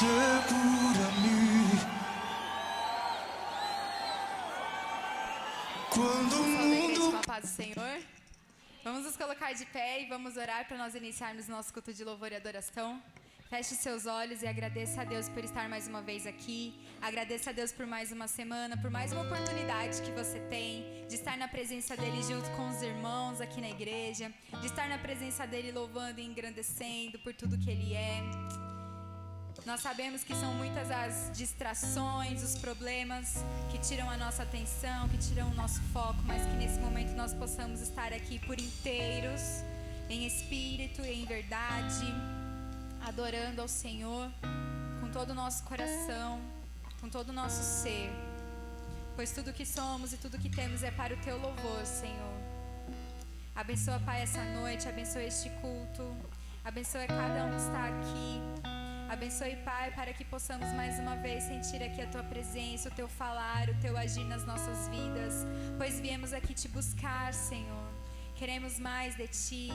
segura-me. Quando o mundo... Com a paz do Senhor. Vamos nos colocar de pé e vamos orar para nós iniciarmos nosso culto de louvor e adoração. Feche seus olhos e agradeça a Deus por estar mais uma vez aqui. Agradeça a Deus por mais uma semana, por mais uma oportunidade que você tem de estar na presença dEle junto com os irmãos aqui na igreja, de estar na presença dEle louvando e engrandecendo por tudo que Ele é. Nós sabemos que são muitas as distrações, os problemas que tiram a nossa atenção, que tiram o nosso foco, mas que nesse momento nós possamos estar aqui por inteiros, em espírito e em verdade, adorando ao Senhor com todo o nosso coração, com todo o nosso ser, pois tudo que somos e tudo que temos é para o Teu louvor, Senhor. Abençoa, Pai, essa noite, abençoa este culto, abençoa cada um que está aqui. Abençoe, Pai, para que possamos mais uma vez sentir aqui a Tua presença, o Teu falar, o Teu agir nas nossas vidas, pois viemos aqui Te buscar, Senhor. Queremos mais de Ti,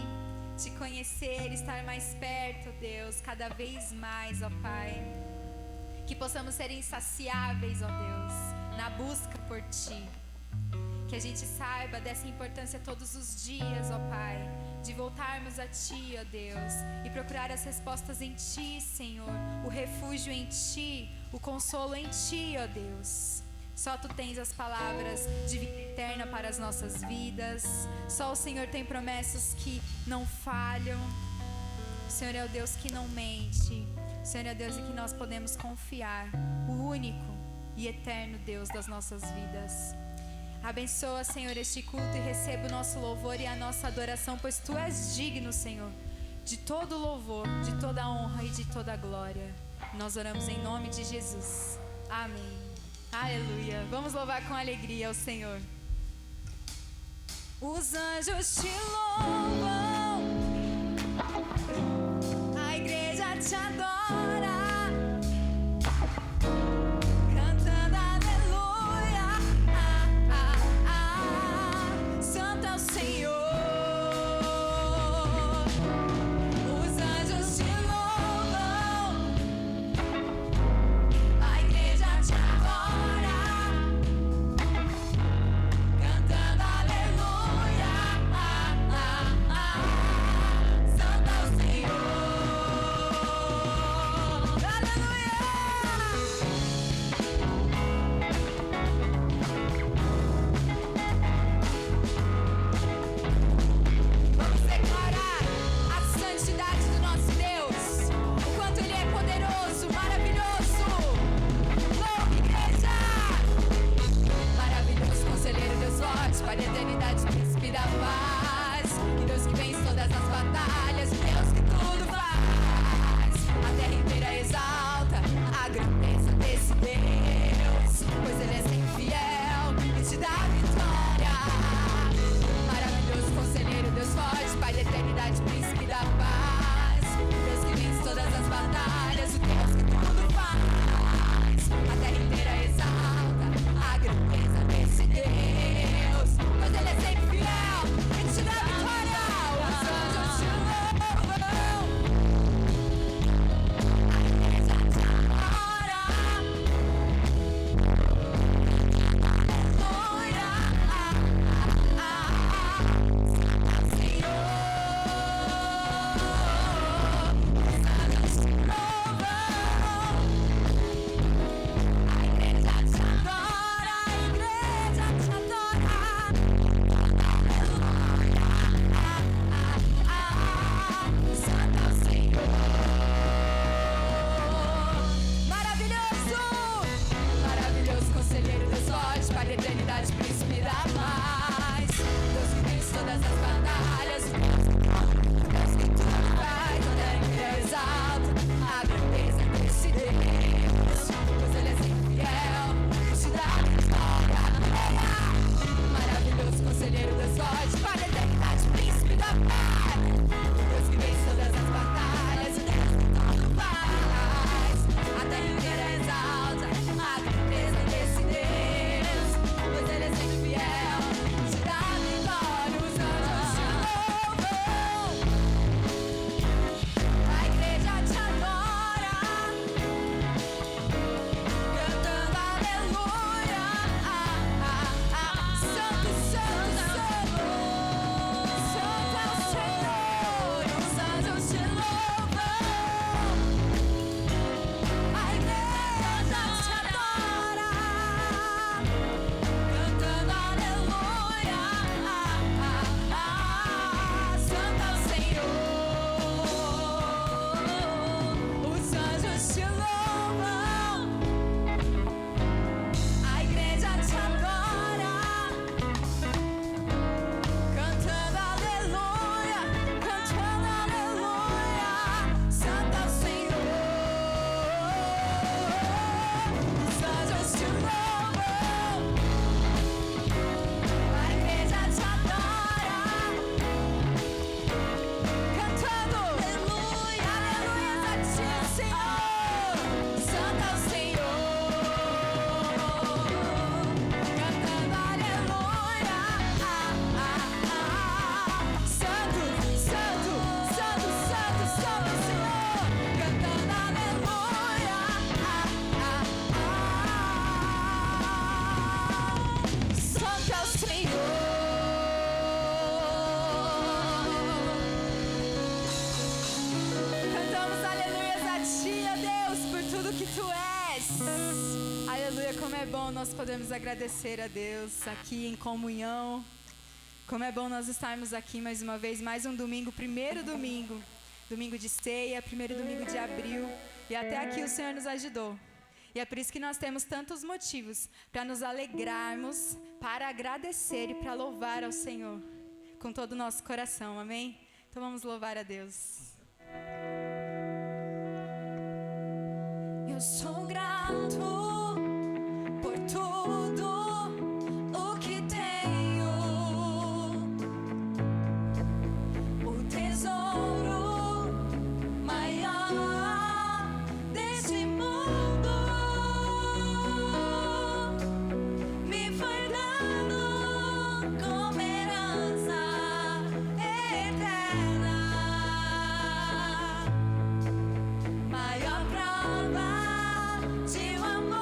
Te conhecer, estar mais perto, Deus, cada vez mais, ó Pai. Que possamos ser insaciáveis, ó Deus, na busca por Ti. Que a gente saiba dessa importância todos os dias, ó Pai, de voltarmos a Ti, ó Deus, e procurar as respostas em Ti, Senhor, o refúgio em Ti, o consolo em Ti, ó Deus. Só Tu tens as palavras de vida eterna para as nossas vidas, só o Senhor tem promessas que não falham. O Senhor é o Deus que não mente, o Senhor é o Deus em que nós podemos confiar, o único e eterno Deus das nossas vidas. Abençoa, Senhor, este culto e receba o nosso louvor e a nossa adoração, pois Tu és digno, Senhor, de todo louvor, de toda honra e de toda glória. Nós oramos em nome de Jesus. Amém. Aleluia. Vamos louvar com alegria ao Senhor. Os anjos Te louvam, a igreja Te adora. é bom nós podemos agradecer a Deus aqui em comunhão. Como é bom nós estarmos aqui mais uma vez, mais um domingo, primeiro domingo. Domingo de ceia, primeiro domingo de abril. E até aqui o Senhor nos ajudou. E é por isso que nós temos tantos motivos para nos alegrarmos, para agradecer e para louvar ao Senhor com todo o nosso coração, amém? Então vamos louvar a Deus. Eu sou grato por tudo o que tenho, o tesouro maior deste mundo me foi dado como herança eterna. Maior prova de um amor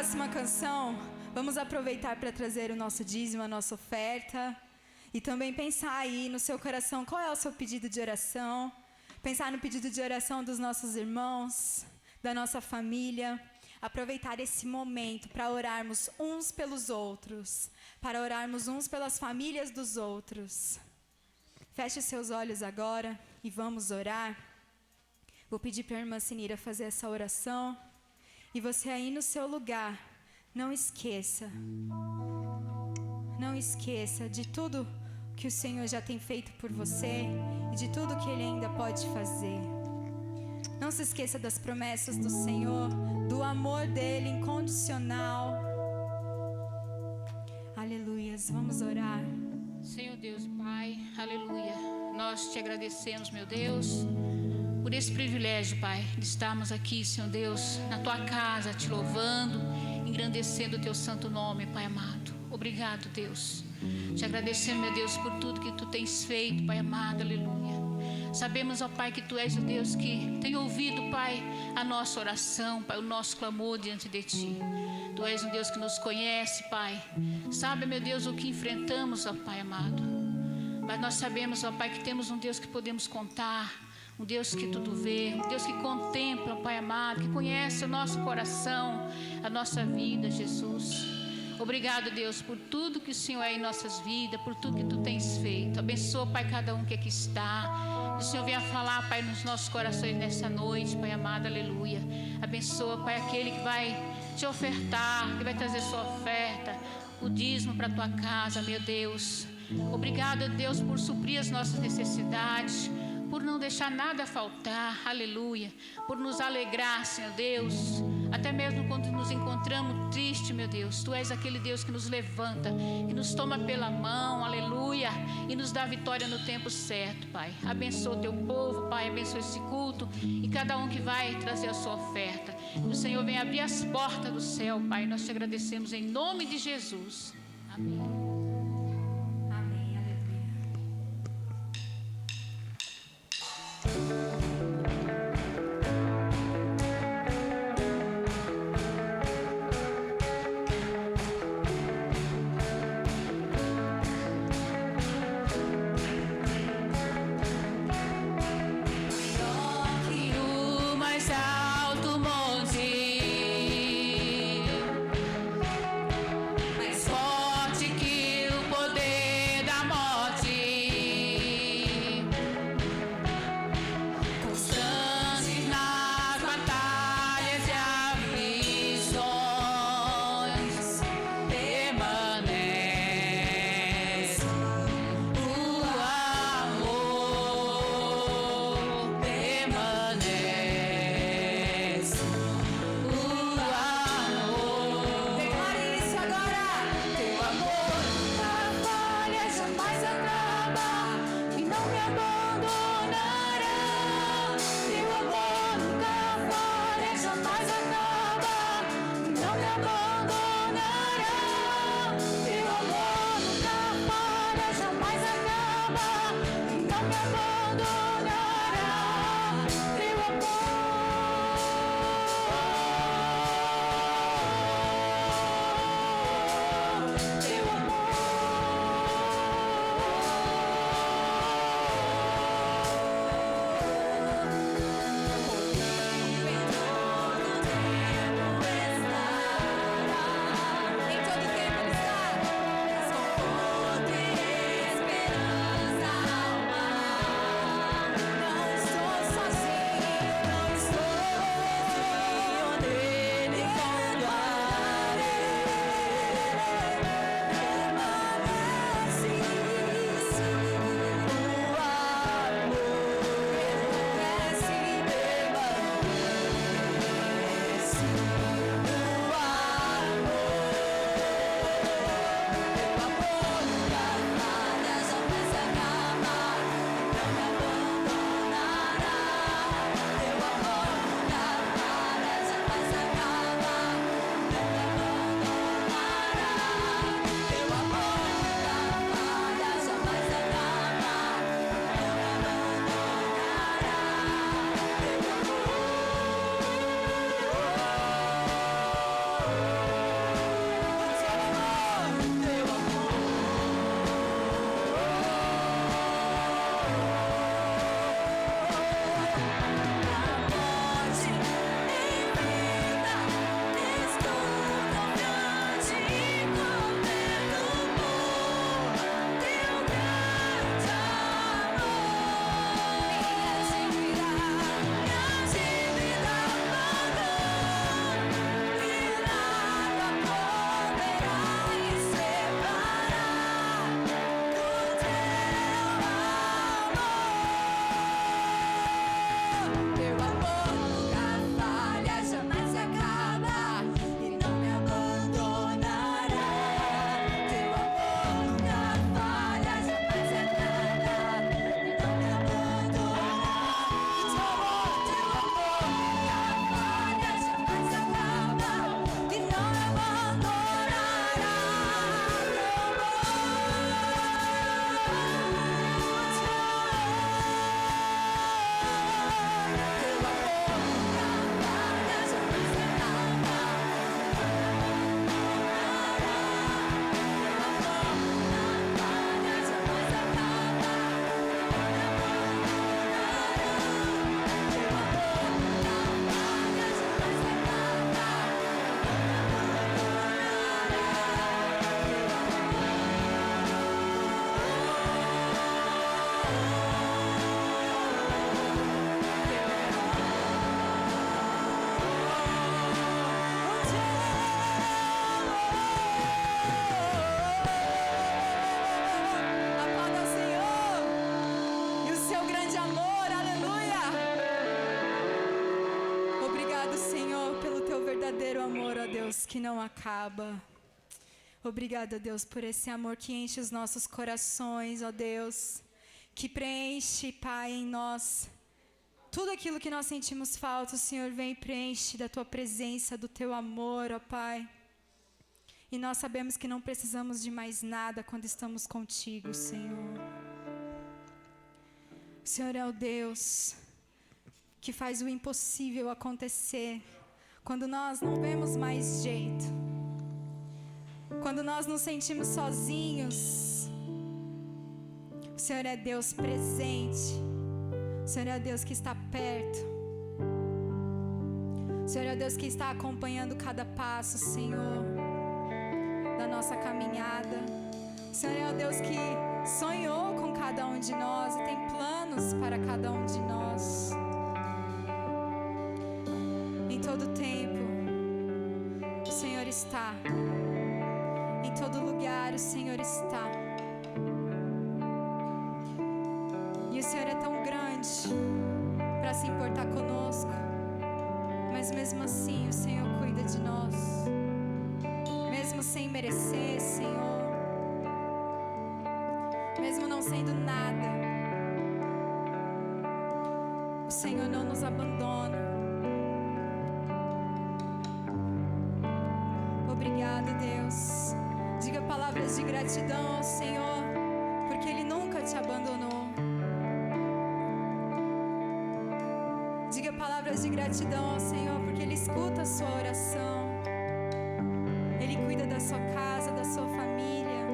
próxima canção, vamos aproveitar para trazer o nosso dízimo, a nossa oferta. E também pensar aí no seu coração qual é o seu pedido de oração. Pensar no pedido de oração dos nossos irmãos, da nossa família. Aproveitar esse momento para orarmos uns pelos outros. Para orarmos uns pelas famílias dos outros. Feche seus olhos agora e vamos orar. Vou pedir para a irmã Sinira fazer essa oração. E você aí no seu lugar, não esqueça de tudo que o Senhor já tem feito por você e de tudo que Ele ainda pode fazer. Não se esqueça das promessas do Senhor, do amor dEle incondicional. Aleluias, vamos orar. Senhor Deus e Pai, aleluia. Nós te agradecemos, meu Deus, por esse privilégio, Pai, de estarmos aqui, Senhor Deus, na Tua casa, te louvando, engrandecendo o Teu santo nome, Pai amado. Obrigado, Deus. Te agradecendo, meu Deus, por tudo que Tu tens feito, Pai amado, aleluia. Sabemos, ó Pai, que Tu és o Deus que tem ouvido, Pai, a nossa oração, Pai, o nosso clamor diante de Ti. Tu és um Deus que nos conhece, Pai. Sabe, meu Deus, o que enfrentamos, ó Pai amado. Mas nós sabemos, ó Pai, que temos um Deus que podemos contar, um Deus que tudo vê, um Deus que contempla, Pai amado, que conhece o nosso coração, a nossa vida, Jesus. Obrigado, Deus, por tudo que o Senhor é em nossas vidas, por tudo que Tu tens feito. Abençoa, Pai, cada um que aqui está. Que o Senhor venha falar, Pai, nos nossos corações nessa noite, Pai amado, aleluia. Abençoa, Pai, aquele que vai te ofertar, que vai trazer sua oferta, o dízimo para a Tua casa, meu Deus. Obrigado, Deus, por suprir as nossas necessidades, por não deixar nada faltar, aleluia, por nos alegrar, Senhor Deus, até mesmo quando nos encontramos tristes, meu Deus, Tu és aquele Deus que nos levanta, que nos toma pela mão, aleluia, e nos dá vitória no tempo certo, Pai. Abençoa o Teu povo, Pai, abençoa esse culto e cada um que vai trazer a sua oferta. Que o Senhor venha abrir as portas do céu, Pai, nós te agradecemos em nome de Jesus. Amém. amor, ó Deus, que não acaba. Obrigada, Deus, por esse amor que enche os nossos corações, ó Deus, que preenche, Pai, em nós tudo aquilo que nós sentimos falta. O Senhor vem e preenche da Tua presença, do Teu amor, ó Pai. E nós sabemos que não precisamos de mais nada quando estamos contigo, Senhor. O Senhor é o Deus que faz o impossível acontecer quando nós não vemos mais jeito. Quando nós nos sentimos sozinhos, o Senhor é Deus presente. O Senhor é Deus que está perto. O Senhor é Deus que está acompanhando cada passo, Senhor, da nossa caminhada. O Senhor é o Deus que sonhou com cada um de nós e tem planos para cada um de nós. Em todo tempo, o Senhor está. Em todo lugar, o Senhor está. E o Senhor é tão grande para se importar conosco, mas mesmo assim o Senhor cuida de nós, mesmo sem merecer, Senhor, mesmo não sendo nada, o Senhor não nos abandona. Obrigada, Deus. Diga palavras de gratidão ao Senhor, porque Ele nunca te abandonou. Diga palavras de gratidão ao Senhor, porque Ele escuta a sua oração. Ele cuida da sua casa, da sua família.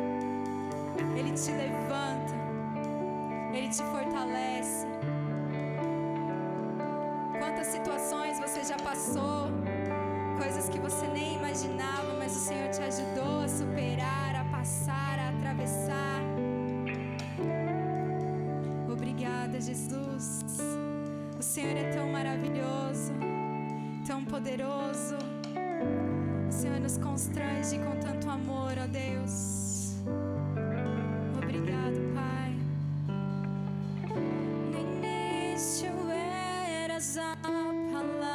Ele te levanta. Ele te fortalece. Quantas situações você já passou, coisas que você nem imaginava, mas o Senhor te ajudou a superar, a passar, a atravessar. Obrigada, Jesus. O Senhor é tão maravilhoso, tão poderoso. O Senhor nos constrange com tanto amor, ó Deus. Obrigado, Pai. No início eras a palavra,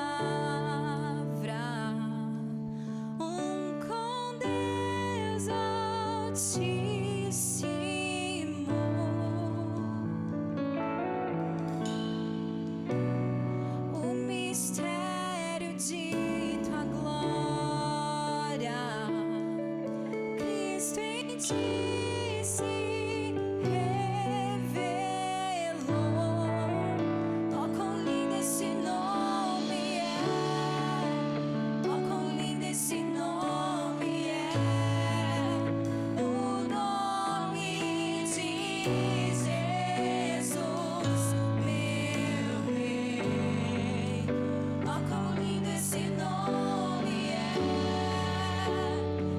com Deus Altíssimo.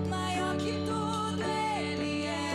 Maior que tudo Ele é.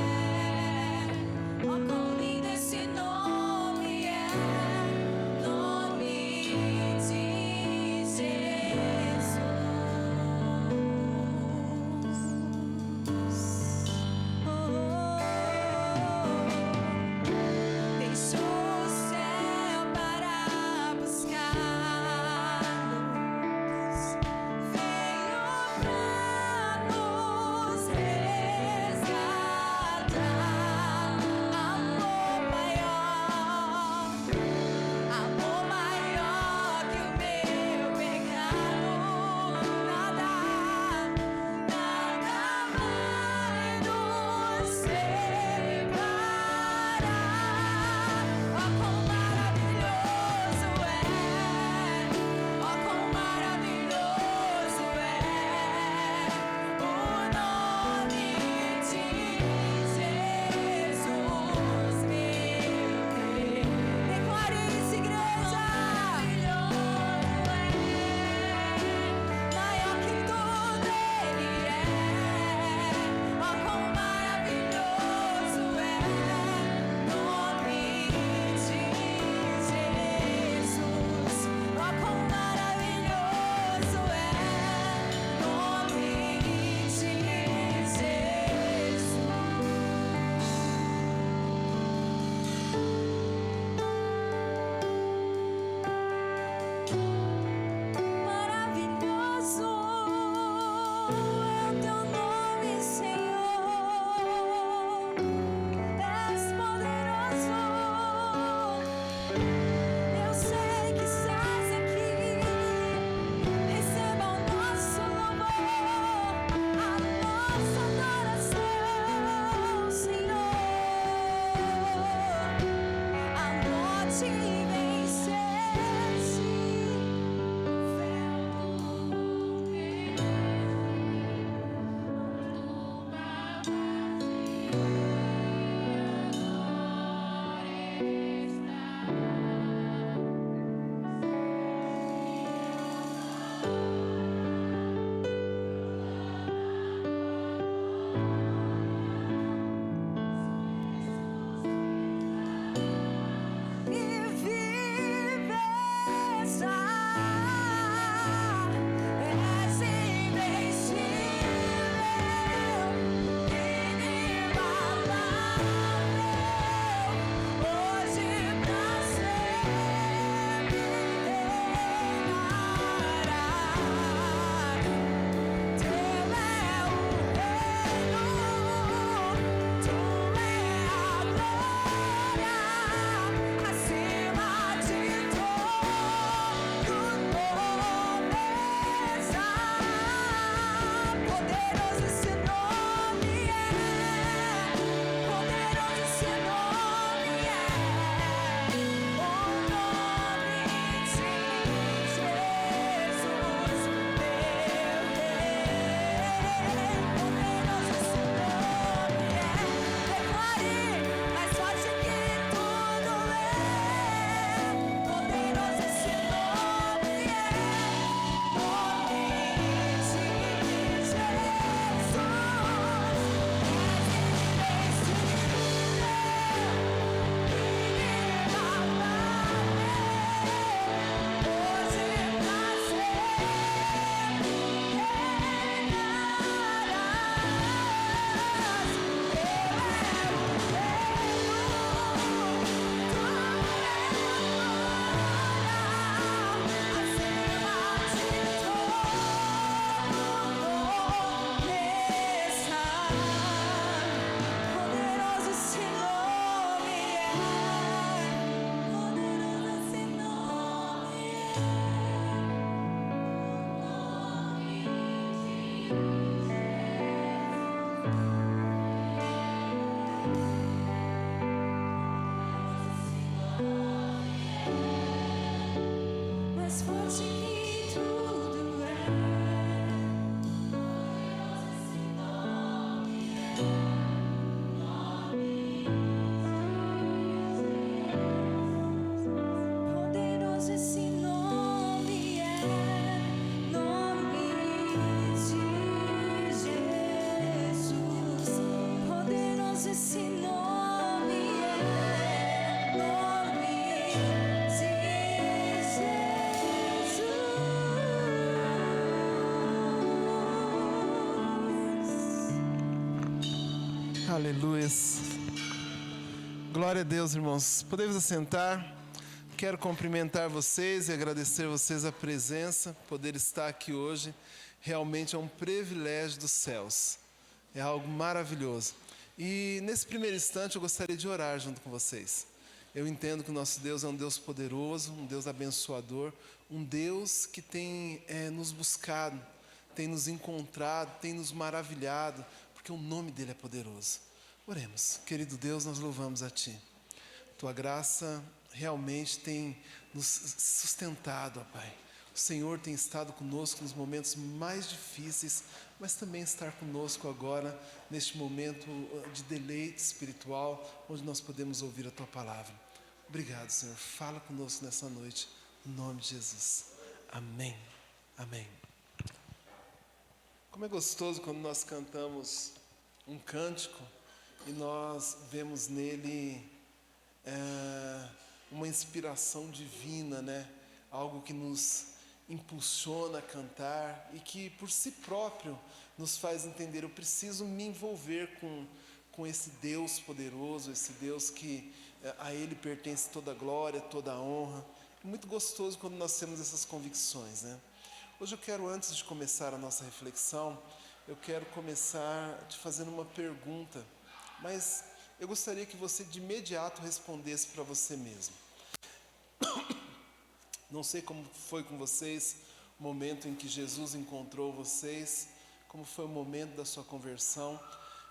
Mais forte que tudo é. Poderoso esse nome é, nome de Jesus. Poderoso esse nome é, nome de Jesus. Aleluias. Glória a Deus, irmãos. Podemos assentar. Quero cumprimentar vocês e agradecer a vocês a presença, poder estar aqui hoje. Realmente é um privilégio dos céus. É algo maravilhoso. E nesse primeiro instante eu gostaria de orar junto com vocês. Eu entendo que o nosso Deus é um Deus poderoso, um Deus abençoador, um Deus que tem nos buscado, tem nos encontrado, tem nos maravilhado, porque o nome dele é poderoso. Oremos. Querido Deus, nós louvamos a Ti. Tua graça realmente tem nos sustentado, ó Pai. O Senhor tem estado conosco nos momentos mais difíceis, mas também estar conosco agora, neste momento de deleite espiritual, onde nós podemos ouvir a Tua palavra. Obrigado, Senhor. Fala conosco nessa noite, em nome de Jesus. Amém. Amém. Como é gostoso quando nós cantamos um cântico e nós vemos nele uma inspiração divina, né? Algo que nos impulsiona a cantar e que por si próprio nos faz entender, eu preciso me envolver com esse Deus poderoso, esse Deus que a Ele pertence toda a glória, toda a honra. É muito gostoso quando nós temos essas convicções, né? Hoje eu quero, antes de começar a nossa reflexão, eu quero começar te fazendo uma pergunta, mas eu gostaria que você de imediato respondesse para você mesmo. Não sei como foi com vocês o momento em que Jesus encontrou vocês, como foi o momento da sua conversão,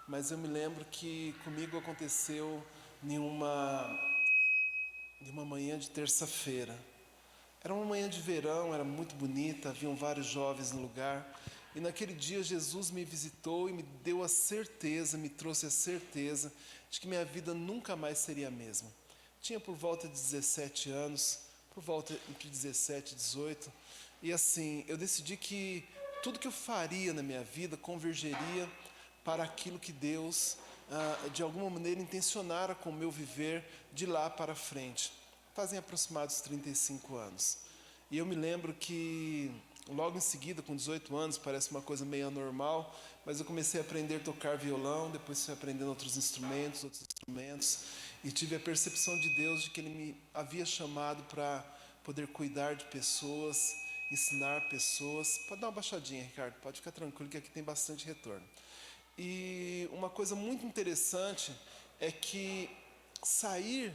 mas eu me lembro que comigo aconteceu em uma manhã de terça-feira. Era uma manhã de verão, era muito bonita, haviam vários jovens no lugar. E naquele dia Jesus me visitou e me deu a certeza, me trouxe a certeza de que minha vida nunca mais seria a mesma. Tinha por volta de 17 anos, por volta entre 17 e 18. E assim, eu decidi que tudo que eu faria na minha vida convergeria para aquilo que Deus, de alguma maneira, intencionara com o meu viver de lá para frente. Fazem aproximados 35 anos. E eu me lembro que logo em seguida, com 18 anos, parece uma coisa meio anormal, mas eu comecei a aprender a tocar violão, depois fui aprendendo outros instrumentos, e tive a percepção de Deus de que Ele me havia chamado para poder cuidar de pessoas, ensinar pessoas. Pode dar uma baixadinha, Ricardo, pode ficar tranquilo que aqui tem bastante retorno. E uma coisa muito interessante é que sair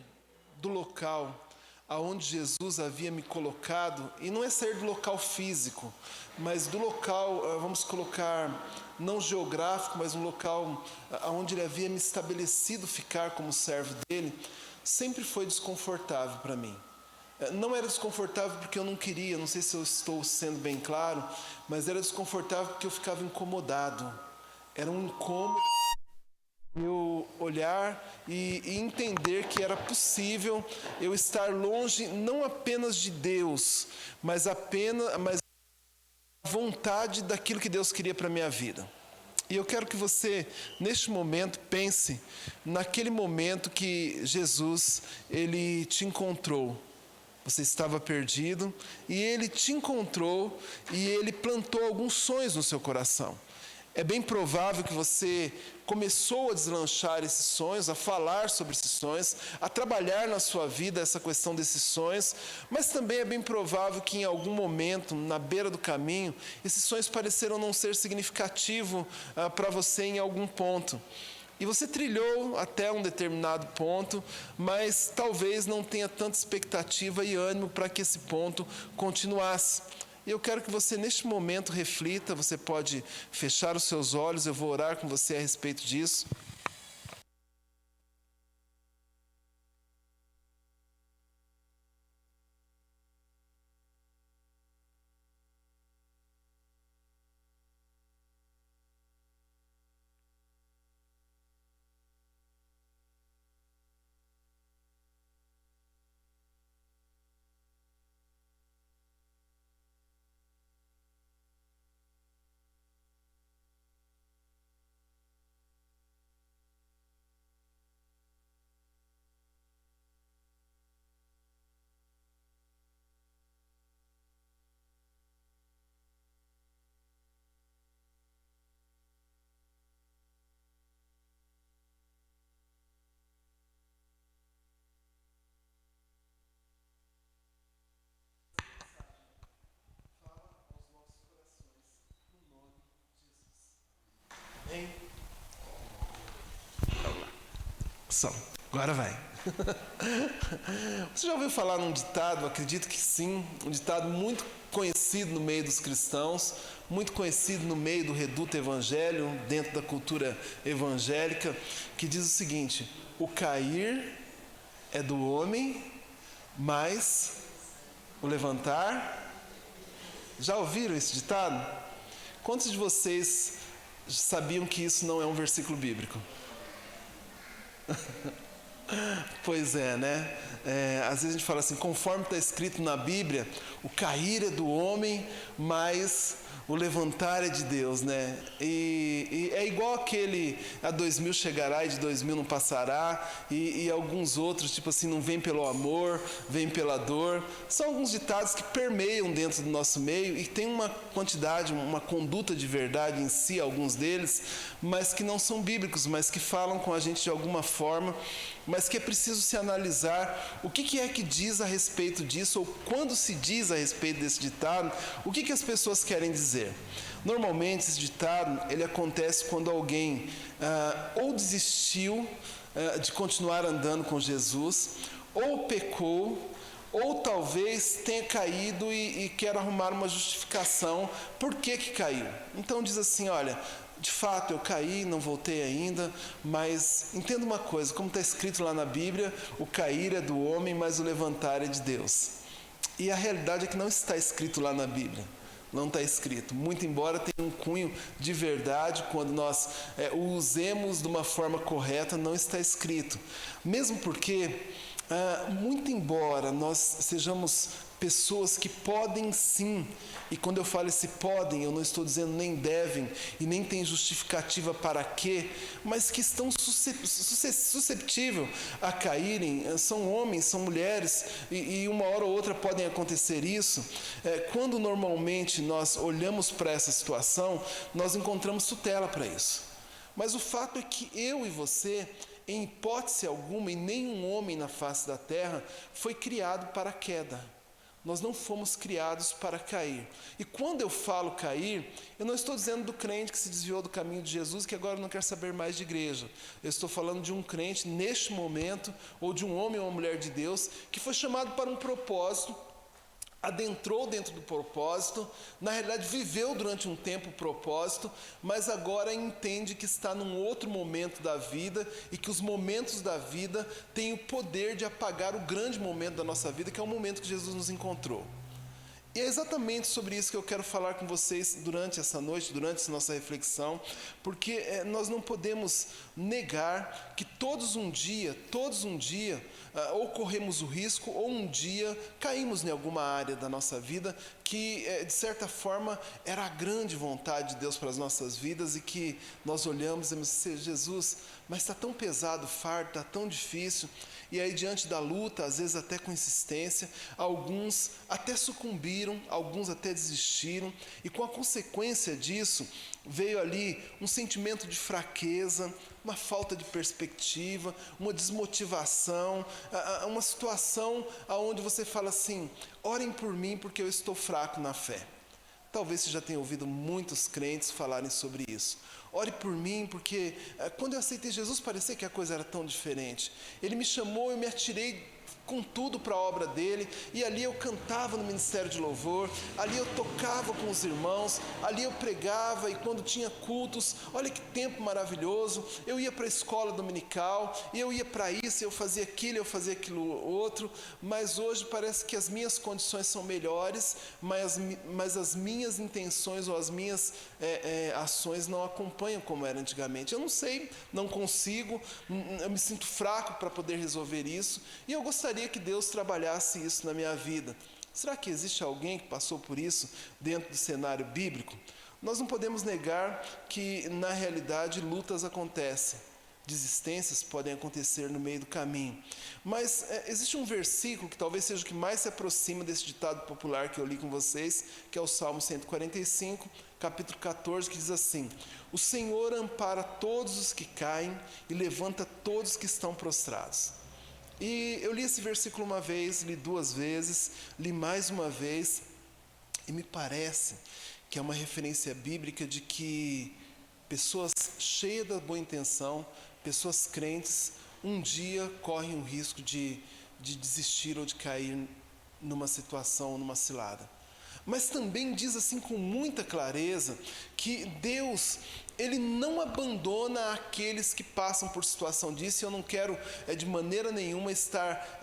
do local aonde Jesus havia me colocado, e não é sair do local físico, mas do local, vamos colocar, não geográfico, mas um local onde Ele havia me estabelecido ficar como servo dEle, sempre foi desconfortável para mim. Não era desconfortável porque eu não queria, não sei se eu estou sendo bem claro, mas era desconfortável porque eu ficava incomodado. Era um incômodo eu olhar e entender que era possível eu estar longe não apenas de Deus, mas a vontade daquilo que Deus queria para a minha vida. E eu quero que você, neste momento, pense naquele momento que Jesus, Ele te encontrou. Você estava perdido e Ele te encontrou e Ele plantou alguns sonhos no seu coração. É bem provável que você começou a deslanchar esses sonhos, a falar sobre esses sonhos, a trabalhar na sua vida essa questão desses sonhos, mas também é bem provável que em algum momento, na beira do caminho, esses sonhos pareceram não ser significativos para você em algum ponto. E você trilhou até um determinado ponto, mas talvez não tenha tanta expectativa e ânimo para que esse ponto continuasse. E eu quero que você, neste momento, reflita. Você pode fechar os seus olhos, eu vou orar com você a respeito disso. Agora vai. Você já ouviu falar num ditado? Acredito que sim. Um ditado muito conhecido no meio dos cristãos, muito conhecido no meio do reduto evangelho, dentro da cultura evangélica, que diz o seguinte: o cair é do homem, mas o levantar... Já ouviram esse ditado? Quantos de vocês sabiam que isso não é um versículo bíblico? Pois é, né? Às vezes a gente fala assim, conforme está escrito na Bíblia, o cair é do homem, mas o levantar é de Deus, né? E é igual aquele, a 2000 chegará e de 2000 não passará, e alguns outros, tipo assim, não vem pelo amor, vem pela dor. São alguns ditados que permeiam dentro do nosso meio e tem uma quantidade, uma conduta de verdade em si, alguns deles, mas que não são bíblicos, mas que falam com a gente de alguma forma, mas que é preciso se analisar o que é que diz a respeito disso, ou quando se diz a respeito desse ditado, o que as pessoas querem dizer. Normalmente esse ditado ele acontece quando alguém ou desistiu de continuar andando com Jesus, ou pecou, ou talvez tenha caído e quer arrumar uma justificação por que caiu. Então diz assim, olha, de fato eu caí, não voltei ainda, mas entenda uma coisa, como está escrito lá na Bíblia, o cair é do homem, mas o levantar é de Deus. E a realidade é que não está escrito lá na Bíblia. Não está escrito, muito embora tenha um cunho de verdade, quando nós o usemos de uma forma correta, não está escrito. Mesmo porque, muito embora nós sejamos pessoas que podem sim, e quando eu falo esse podem, eu não estou dizendo nem devem, e nem tem justificativa para quê, mas que estão susceptíveis a caírem, são homens, são mulheres, e uma hora ou outra podem acontecer isso. Quando normalmente nós olhamos para essa situação, nós encontramos tutela para isso. Mas o fato é que eu e você, em hipótese alguma, e nenhum homem na face da terra foi criado para a queda. Nós não fomos criados para cair. E quando eu falo cair, eu não estou dizendo do crente que se desviou do caminho de Jesus, que agora não quer saber mais de igreja. Eu estou falando de um crente, neste momento, ou de um homem ou uma mulher de Deus, que foi chamado para um propósito, adentrou dentro do propósito, na realidade viveu durante um tempo o propósito, mas agora entende que está num outro momento da vida e que os momentos da vida têm o poder de apagar o grande momento da nossa vida, que é o momento que Jesus nos encontrou. E é exatamente sobre isso que eu quero falar com vocês durante essa noite, durante essa nossa reflexão, porque nós não podemos negar que todos um dia, ou corremos o risco, ou um dia caímos em alguma área da nossa vida que, de certa forma, era a grande vontade de Deus para as nossas vidas e que nós olhamos e dizemos, Jesus, mas está tão pesado o fardo, está tão difícil. E aí, diante da luta, às vezes até com insistência, alguns até sucumbiram, alguns até desistiram, e com a consequência disso, veio ali um sentimento de fraqueza, uma falta de perspectiva, uma desmotivação, uma situação onde você fala assim, orem por mim porque eu estou fraco na fé. Talvez você já tenha ouvido muitos crentes falarem sobre isso. Ore por mim, porque quando eu aceitei Jesus, parecia que a coisa era tão diferente. Ele me chamou, eu me atirei com tudo para a obra dele, e ali eu cantava no ministério de louvor, ali eu tocava com os irmãos, ali eu pregava, e quando tinha cultos, olha que tempo maravilhoso, eu ia para a escola dominical, e eu ia para isso, eu fazia aquilo outro, mas hoje parece que as minhas condições são melhores, mas as minhas intenções ou as minhas ações não acompanham como era antigamente. Eu não sei, não consigo, eu me sinto fraco para poder resolver isso, e eu gostaria que Deus trabalhasse isso na minha vida. Será que existe alguém que passou por isso dentro do cenário bíblico? Nós não podemos negar que, na realidade, lutas acontecem. Desistências podem acontecer no meio do caminho. Mas existe um versículo que talvez seja o que mais se aproxima desse ditado popular que eu li com vocês, que é o Salmo 145, capítulo 14, que diz assim: o Senhor ampara todos os que caem e levanta todos os que estão prostrados. E eu li esse versículo uma vez, li duas vezes, li mais uma vez, e me parece que é uma referência bíblica de que pessoas cheias da boa intenção, pessoas crentes, um dia correm o risco de desistir ou de cair numa situação, numa cilada. Mas também diz assim com muita clareza que Deus, Ele não abandona aqueles que passam por situação disso. E eu não quero de maneira nenhuma estar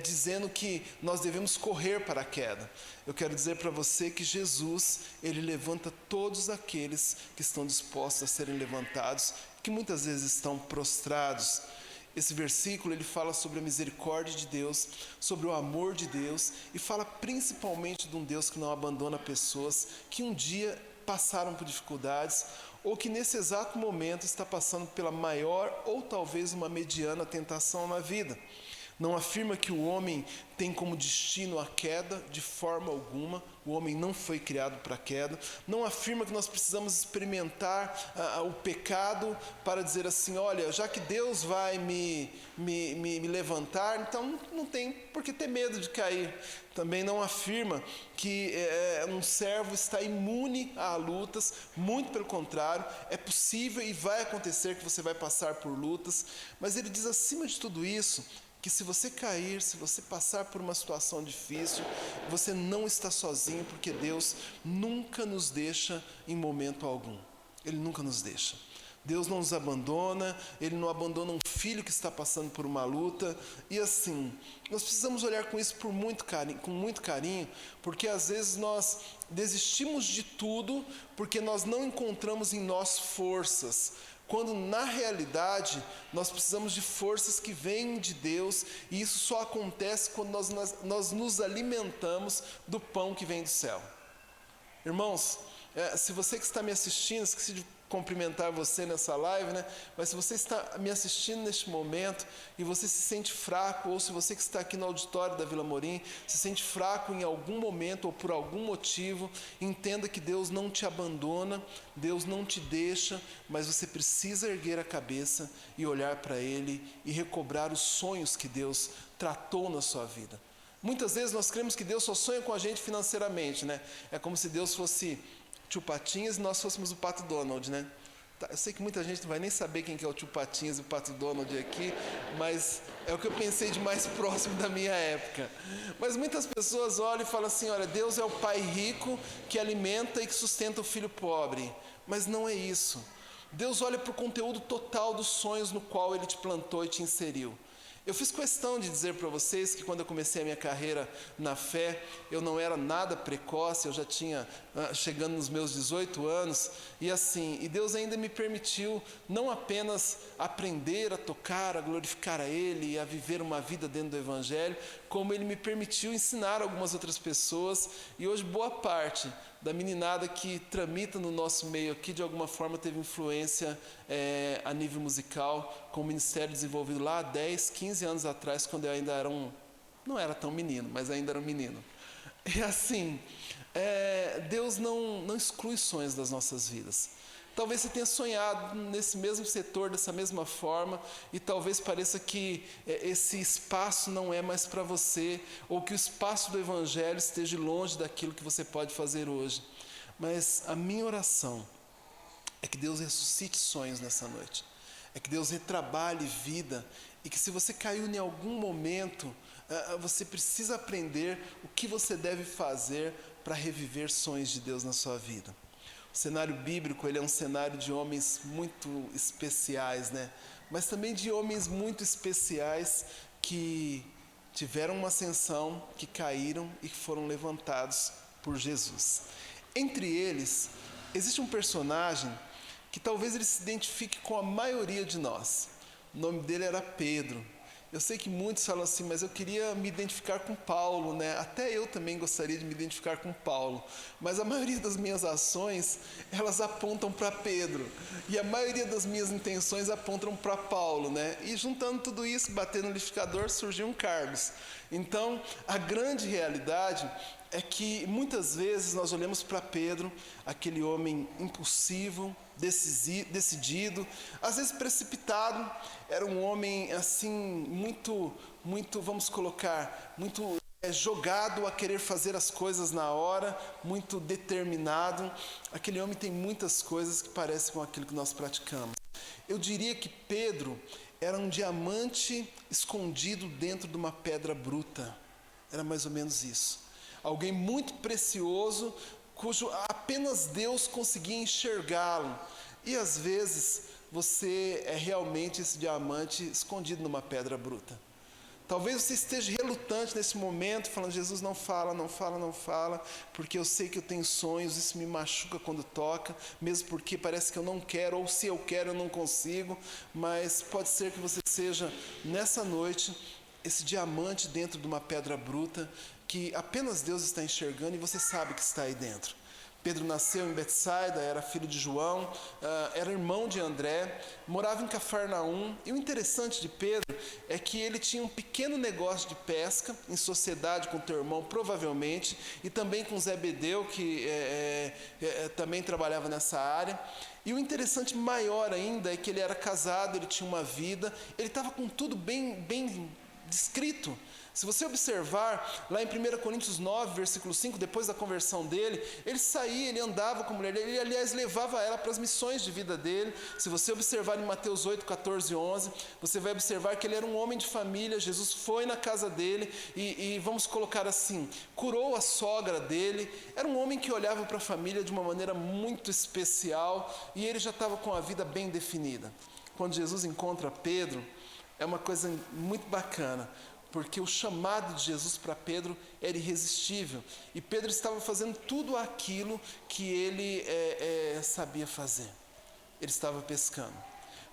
dizendo que nós devemos correr para a queda. Eu quero dizer para você que Jesus, Ele levanta todos aqueles que estão dispostos a serem levantados, que muitas vezes estão prostrados. Esse versículo ele fala sobre a misericórdia de Deus, sobre o amor de Deus, e fala principalmente de um Deus que não abandona pessoas que um dia passaram por dificuldades, ou que nesse exato momento está passando pela maior ou talvez uma mediana tentação na vida. Não afirma que o homem tem como destino a queda de forma alguma. O homem não foi criado para a queda. Não afirma que nós precisamos experimentar o pecado para dizer assim: olha, já que Deus vai me levantar, então não tem por que ter medo de cair. Também não afirma que um servo está imune a lutas. Muito pelo contrário, é possível e vai acontecer que você vai passar por lutas. Mas ele diz, acima de tudo isso, que se você cair, se você passar por uma situação difícil, você não está sozinho, porque Deus nunca nos deixa em momento algum. Ele nunca nos deixa. Deus não nos abandona, Ele não abandona um filho que está passando por uma luta. E assim, nós precisamos olhar com isso com muito carinho, porque às vezes nós desistimos de tudo porque nós não encontramos em nós forças, quando na realidade nós precisamos de forças que vêm de Deus, e isso só acontece quando nós nos alimentamos do pão que vem do céu. Irmãos, se você que está me assistindo, esqueci de cumprimentar você nessa live, né? Mas se você está me assistindo neste momento e você se sente fraco, ou se você que está aqui no auditório da Vila Morim se sente fraco em algum momento ou por algum motivo, entenda que Deus não te abandona, Deus não te deixa, mas você precisa erguer a cabeça e olhar para Ele e recobrar os sonhos que Deus tratou na sua vida. Muitas vezes nós cremos que Deus só sonha com a gente financeiramente, né? É como se Deus fosse Tio Patinhas e nós fôssemos o Pato Donald, né? Eu sei que muita gente não vai nem saber quem que é o Tio Patinhas e o Pato Donald aqui, mas é o que eu pensei de mais próximo da minha época. Mas muitas pessoas olham e falam assim, olha, Deus é o pai rico que alimenta e que sustenta o filho pobre. Mas não é isso. Deus olha para o conteúdo total dos sonhos no qual Ele te plantou e te inseriu. Eu fiz questão de dizer para vocês que quando eu comecei a minha carreira na fé, eu não era nada precoce, eu já tinha chegando nos meus 18 anos, e Deus ainda me permitiu não apenas aprender a tocar, a glorificar a Ele e a viver uma vida dentro do Evangelho, como Ele me permitiu ensinar algumas outras pessoas, e hoje boa parte da meninada que tramita no nosso meio aqui, de alguma forma teve influência a nível musical, com o ministério desenvolvido lá há 10, 15 anos atrás, quando eu ainda era não era tão menino, mas ainda era um menino. E assim, Deus não exclui sonhos das nossas vidas. Talvez você tenha sonhado nesse mesmo setor, dessa mesma forma, e talvez pareça que esse espaço não é mais para você, ou que o espaço do Evangelho esteja longe daquilo que você pode fazer hoje. Mas a minha oração é que Deus ressuscite sonhos nessa noite. É que Deus retrabalhe vida. E que se você caiu em algum momento, você precisa aprender o que você deve fazer para reviver sonhos de Deus na sua vida. O cenário bíblico, ele é um cenário de homens muito especiais, né? Mas também de homens muito especiais que tiveram uma ascensão, que caíram e que foram levantados por Jesus. Entre eles, existe um personagem que talvez ele se identifique com a maioria de nós. O nome dele era Pedro. Eu sei que muitos falam assim, mas eu queria me identificar com Paulo, né? Até eu também gostaria de me identificar com Paulo. Mas a maioria das minhas ações, elas apontam para Pedro. E a maioria das minhas intenções apontam para Paulo, né? E juntando tudo isso, batendo no liquidificador, surgiu um Carlos. Então, a grande realidade é que muitas vezes nós olhamos para Pedro, aquele homem impulsivo, decidido, às vezes precipitado. Era um homem assim muito, vamos colocar, muito jogado a querer fazer as coisas na hora, muito determinado. Aquele homem tem muitas coisas que parecem com aquilo que nós praticamos. Eu diria que Pedro era um diamante escondido dentro de uma pedra bruta. Era mais ou menos isso. Alguém muito precioso, cujo apenas Deus conseguia enxergá-lo. E às vezes você é realmente esse diamante escondido numa pedra bruta. Talvez você esteja relutante nesse momento, falando, Jesus, não fala, porque eu sei que eu tenho sonhos, isso me machuca quando toca, mesmo porque parece que eu não quero, ou se eu quero eu não consigo, mas pode ser que você seja, nessa noite, esse diamante dentro de uma pedra bruta, que apenas Deus está enxergando e você sabe que está aí dentro. Pedro nasceu em Betsaida, era filho de João, era irmão de André, morava em Cafarnaum. E o interessante de Pedro é que ele tinha um pequeno negócio de pesca, em sociedade com teu irmão, provavelmente, e também com Zebedeu, que também trabalhava nessa área. E o interessante maior ainda é que ele era casado, ele tinha uma vida, ele estava com tudo bem descrito. Se você observar, lá em 1 Coríntios 9, versículo 5, depois da conversão dele, ele saía, ele andava com a mulher, ele aliás levava ela para as missões de vida dele. Se você observar em Mateus 8, 14 e 11, você vai observar que ele era um homem de família. Jesus foi na casa dele e vamos colocar assim, curou a sogra dele. Era um homem que olhava para a família de uma maneira muito especial e ele já estava com a vida bem definida. Quando Jesus encontra Pedro, é uma coisa muito bacana, porque o chamado de Jesus para Pedro era irresistível. E Pedro estava fazendo tudo aquilo que ele sabia fazer. Ele estava pescando.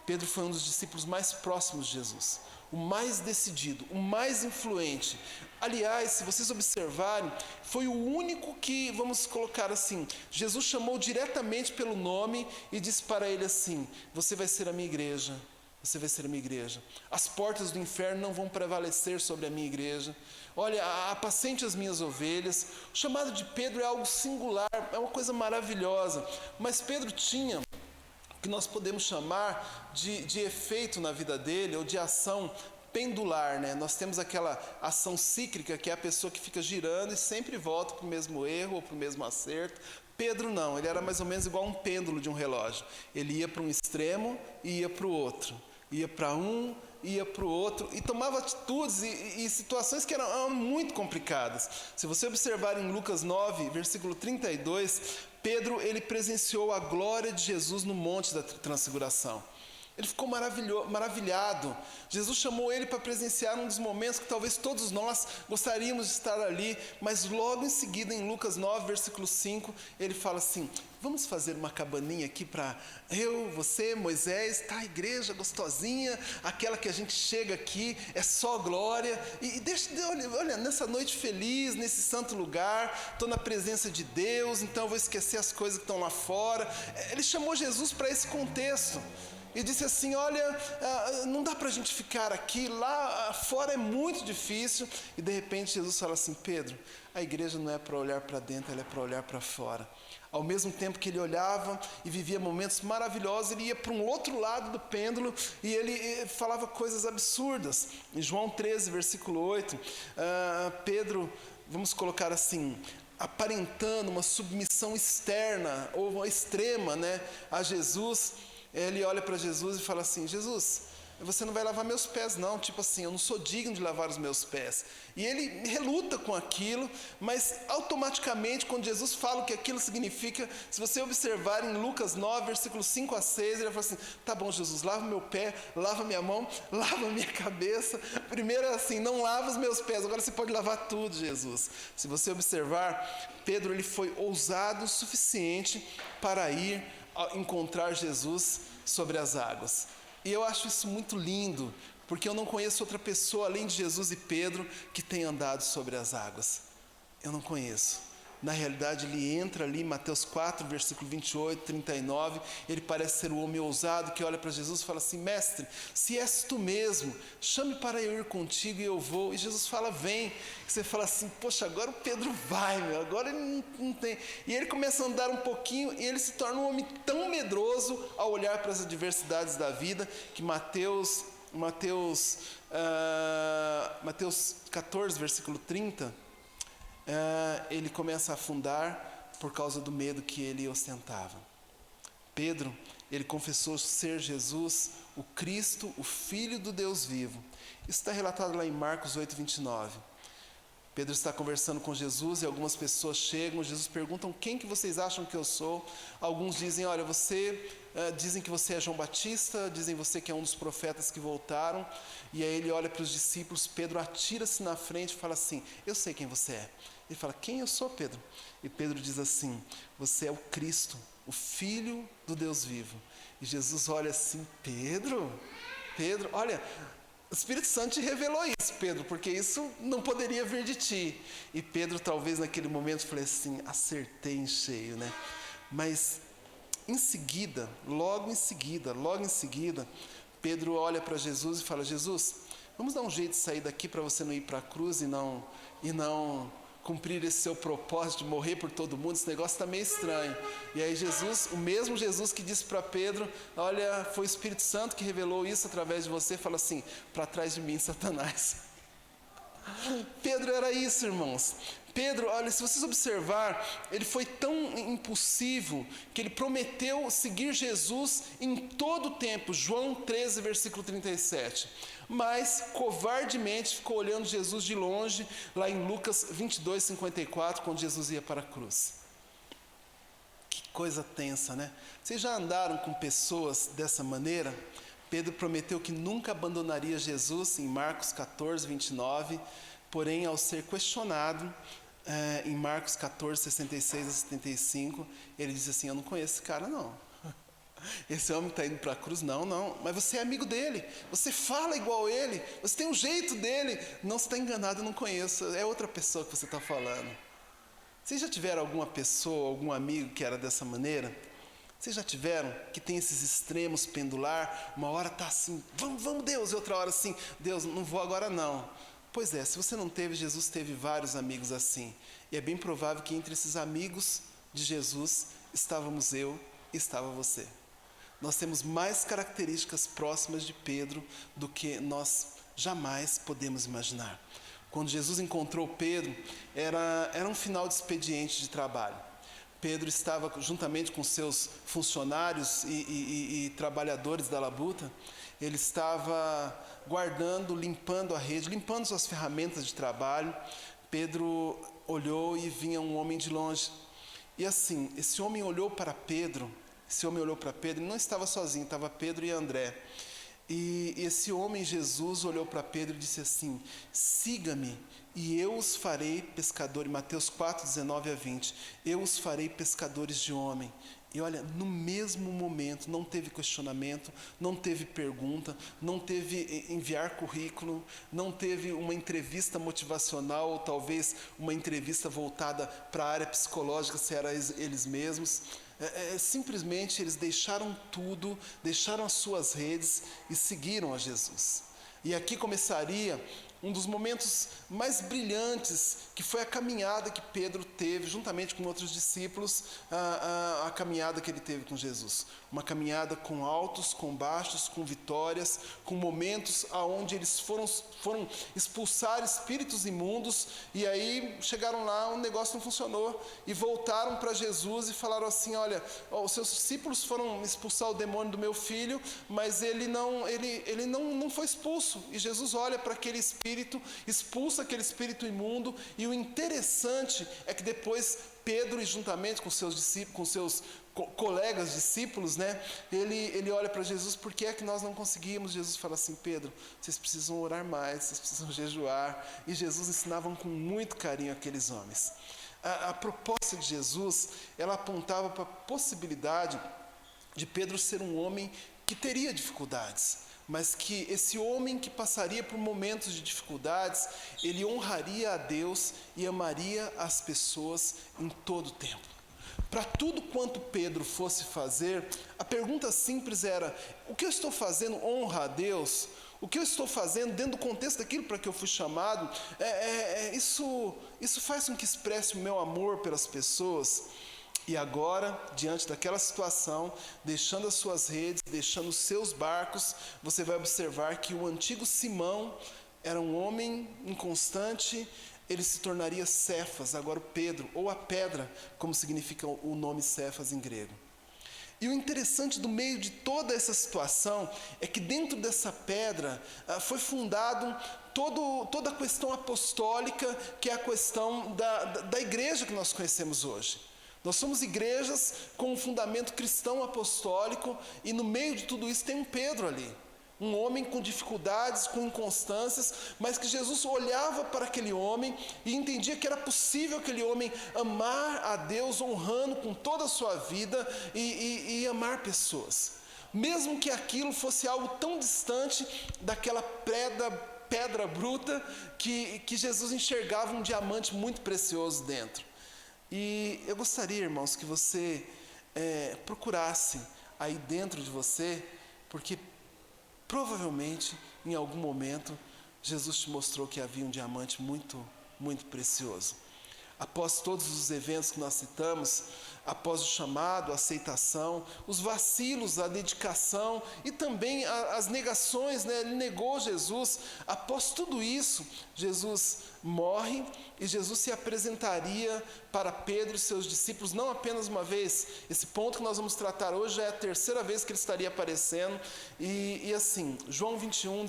Pedro foi um dos discípulos mais próximos de Jesus, o mais decidido, o mais influente. Aliás, se vocês observarem, foi o único que, vamos colocar assim, Jesus chamou diretamente pelo nome e disse para ele assim, você vai ser a minha igreja. Você vai ser a minha igreja. As portas do inferno não vão prevalecer sobre a minha igreja. Olha, apacente as minhas ovelhas. O chamado de Pedro é algo singular, é uma coisa maravilhosa. Mas Pedro tinha o que nós podemos chamar de efeito na vida dele, ou de ação pendular, né? Nós temos aquela ação cíclica, que é a pessoa que fica girando e sempre volta para o mesmo erro ou para o mesmo acerto. Pedro não, ele era mais ou menos igual um pêndulo de um relógio. Ele ia para um extremo e ia para o outro. Ia para um, ia para o outro, e tomava atitudes e situações que eram muito complicadas. Se você observar em Lucas 9, versículo 32, Pedro, ele presenciou a glória de Jesus no Monte da Transfiguração. Ele ficou maravilhado. Jesus chamou ele para presenciar um dos momentos que talvez todos nós gostaríamos de estar ali, mas logo em seguida, em Lucas 9, versículo 5, ele fala assim, vamos fazer uma cabaninha aqui para eu, você, Moisés, tá, a igreja gostosinha, aquela que a gente chega aqui, é só glória, e olha, nessa noite feliz, nesse santo lugar, estou na presença de Deus, então eu vou esquecer as coisas que estão lá fora. Ele chamou Jesus para esse contexto. E disse assim, olha, não dá para a gente ficar aqui, lá fora é muito difícil. E de repente Jesus fala assim, Pedro, a igreja não é para olhar para dentro, ela é para olhar para fora. Ao mesmo tempo que ele olhava e vivia momentos maravilhosos, ele ia para um outro lado do pêndulo e ele falava coisas absurdas. Em João 13, versículo 8, Pedro, vamos colocar assim, aparentando uma submissão externa ou extrema, né, a Jesus, ele olha para Jesus e fala assim: Jesus, você não vai lavar meus pés não, tipo assim, eu não sou digno de lavar os meus pés. E ele reluta com aquilo, mas automaticamente quando Jesus fala o que aquilo significa, se você observar em Lucas 9, versículos 5 a 6, ele fala assim: tá bom Jesus, lava meu pé, lava minha mão, lava minha cabeça. Primeiro é assim, não lava os meus pés, agora você pode lavar tudo, Jesus. Se você observar, Pedro ele foi ousado o suficiente para ir encontrar Jesus sobre as águas. E eu acho isso muito lindo, porque eu não conheço outra pessoa além de Jesus e Pedro que tenha andado sobre as águas. Eu não conheço. Na realidade, ele entra ali em Mateus 4, versículo 28, 39, ele parece ser o homem ousado que olha para Jesus e fala assim: mestre, se és tu mesmo, chame para eu ir contigo e eu vou. E Jesus fala: vem. E você fala assim: poxa, agora o Pedro vai, meu, agora ele não tem. E ele começa a andar um pouquinho e ele se torna um homem tão medroso ao olhar para as adversidades da vida, que Mateus 14, versículo 30, ele começa a afundar por causa do medo que ele ostentava. Pedro, ele confessou ser Jesus, o Cristo, o Filho do Deus vivo. Isso está relatado lá em Marcos 8, 29. Pedro está conversando com Jesus e algumas pessoas chegam, Jesus perguntam: quem que vocês acham que eu sou? Alguns dizem: olha, dizem que você é João Batista, dizem você que é um dos profetas que voltaram. E aí ele olha para os discípulos, Pedro atira-se na frente e fala assim: eu sei quem você é. Ele fala: quem eu sou, Pedro? E Pedro diz assim: você é o Cristo, o Filho do Deus vivo. E Jesus olha assim: Pedro, olha, o Espírito Santo te revelou isso, Pedro, porque isso não poderia vir de ti. E Pedro talvez naquele momento falei assim: acertei em cheio, né? Mas em seguida, logo em seguida, Pedro olha para Jesus e fala: Jesus, vamos dar um jeito de sair daqui para você não ir para a cruz e não cumprir esse seu propósito de morrer por todo mundo, esse negócio está meio estranho. E aí Jesus, o mesmo Jesus que disse para Pedro: olha, foi o Espírito Santo que revelou isso através de você, fala assim: para trás de mim, Satanás. Pedro era isso, irmãos. Pedro, olha, se vocês observar, ele foi tão impulsivo que ele prometeu seguir Jesus em todo o tempo. João 13, versículo 37. Mas covardemente ficou olhando Jesus de longe, lá em Lucas 22, 54, quando Jesus ia para a cruz. Que coisa tensa, né? Vocês já andaram com pessoas dessa maneira? Pedro prometeu que nunca abandonaria Jesus em Marcos 14, 29, porém, ao ser questionado em Marcos 14, 66 a 75, ele disse assim: eu não conheço esse cara não. Esse homem está indo para a cruz? Não, mas você é amigo dele, você fala igual a ele, você tem um jeito dele. Não, você está enganado, eu não conheço, é outra pessoa que você está falando. Vocês já tiveram alguma pessoa, algum amigo que era dessa maneira? Vocês já tiveram que tem esses extremos pendular? Uma hora está assim, vamos Deus, e outra hora assim, Deus, não vou agora não. Pois é, se você não teve, Jesus teve vários amigos assim. E é bem provável que entre esses amigos de Jesus estávamos eu e estava você. Nós temos mais características próximas de Pedro do que nós jamais podemos imaginar. Quando Jesus encontrou Pedro, era um final de expediente de trabalho. Pedro estava juntamente com seus funcionários e trabalhadores da labuta. Ele estava guardando, limpando a rede, limpando suas ferramentas de trabalho. Pedro olhou e vinha um homem de longe. E assim, esse homem olhou para Pedro, ele não estava sozinho, estava Pedro e André. E esse homem, Jesus, olhou para Pedro e disse assim: siga-me e eu os farei pescadores. Mateus 4, 19 a 20. Eu os farei pescadores de homem. E olha, no mesmo momento, não teve questionamento, não teve pergunta, não teve enviar currículo, não teve uma entrevista motivacional, ou talvez uma entrevista voltada para a área psicológica, se era eles mesmos. Simplesmente eles deixaram tudo, deixaram as suas redes e seguiram a Jesus. E aqui começaria um dos momentos mais brilhantes, que foi a caminhada que Pedro teve, juntamente com outros discípulos, a caminhada que ele teve com Jesus. Uma caminhada com altos, com baixos, com vitórias, com momentos onde eles foram expulsar espíritos imundos, e aí chegaram lá, o negócio não funcionou, e voltaram para Jesus e falaram assim: olha, os seus discípulos foram expulsar o demônio do meu filho, mas ele não foi expulso. E Jesus olha para aquele espírito, expulsa aquele espírito imundo, e o interessante é que depois Pedro, juntamente com seus discípulos, com seus colegas discípulos, né, ele olha para Jesus: por que é que nós não conseguimos? Jesus fala assim: Pedro, vocês precisam orar mais, vocês precisam jejuar. E Jesus ensinava com muito carinho aqueles homens. A proposta de Jesus, ela apontava para a possibilidade de Pedro ser um homem que teria dificuldades, mas que esse homem que passaria por momentos de dificuldades, ele honraria a Deus e amaria as pessoas em todo o tempo. Para tudo quanto Pedro fosse fazer, a pergunta simples era: o que eu estou fazendo honra a Deus? O que eu estou fazendo dentro do contexto daquilo para que eu fui chamado, isso faz com que expresse o meu amor pelas pessoas? E agora, diante daquela situação, deixando as suas redes, deixando os seus barcos, você vai observar que o antigo Simão era um homem inconstante, ele se tornaria Cefas, agora o Pedro, ou a pedra, como significa o nome Cefas em grego. E o interessante do meio de toda essa situação é que dentro dessa pedra foi fundado toda a questão apostólica, que é a questão da igreja que nós conhecemos hoje. Nós somos igrejas com um fundamento cristão apostólico, e no meio de tudo isso tem um Pedro ali. Um homem com dificuldades, com inconstâncias, mas que Jesus olhava para aquele homem e entendia que era possível aquele homem amar a Deus, honrando com toda a sua vida e amar pessoas. Mesmo que aquilo fosse algo tão distante daquela pedra bruta que Jesus enxergava um diamante muito precioso dentro. E eu gostaria, irmãos, que você procurasse aí dentro de você, porque provavelmente, em algum momento, Jesus te mostrou que havia um diamante muito, muito precioso. Após todos os eventos que nós citamos, após o chamado, a aceitação, os vacilos, a dedicação e também as negações, né? Ele negou Jesus. Após tudo isso, Jesus morre e Jesus se apresentaria para Pedro e seus discípulos não apenas uma vez. Esse ponto que nós vamos tratar hoje já é a terceira vez que ele estaria aparecendo. E assim, João 21,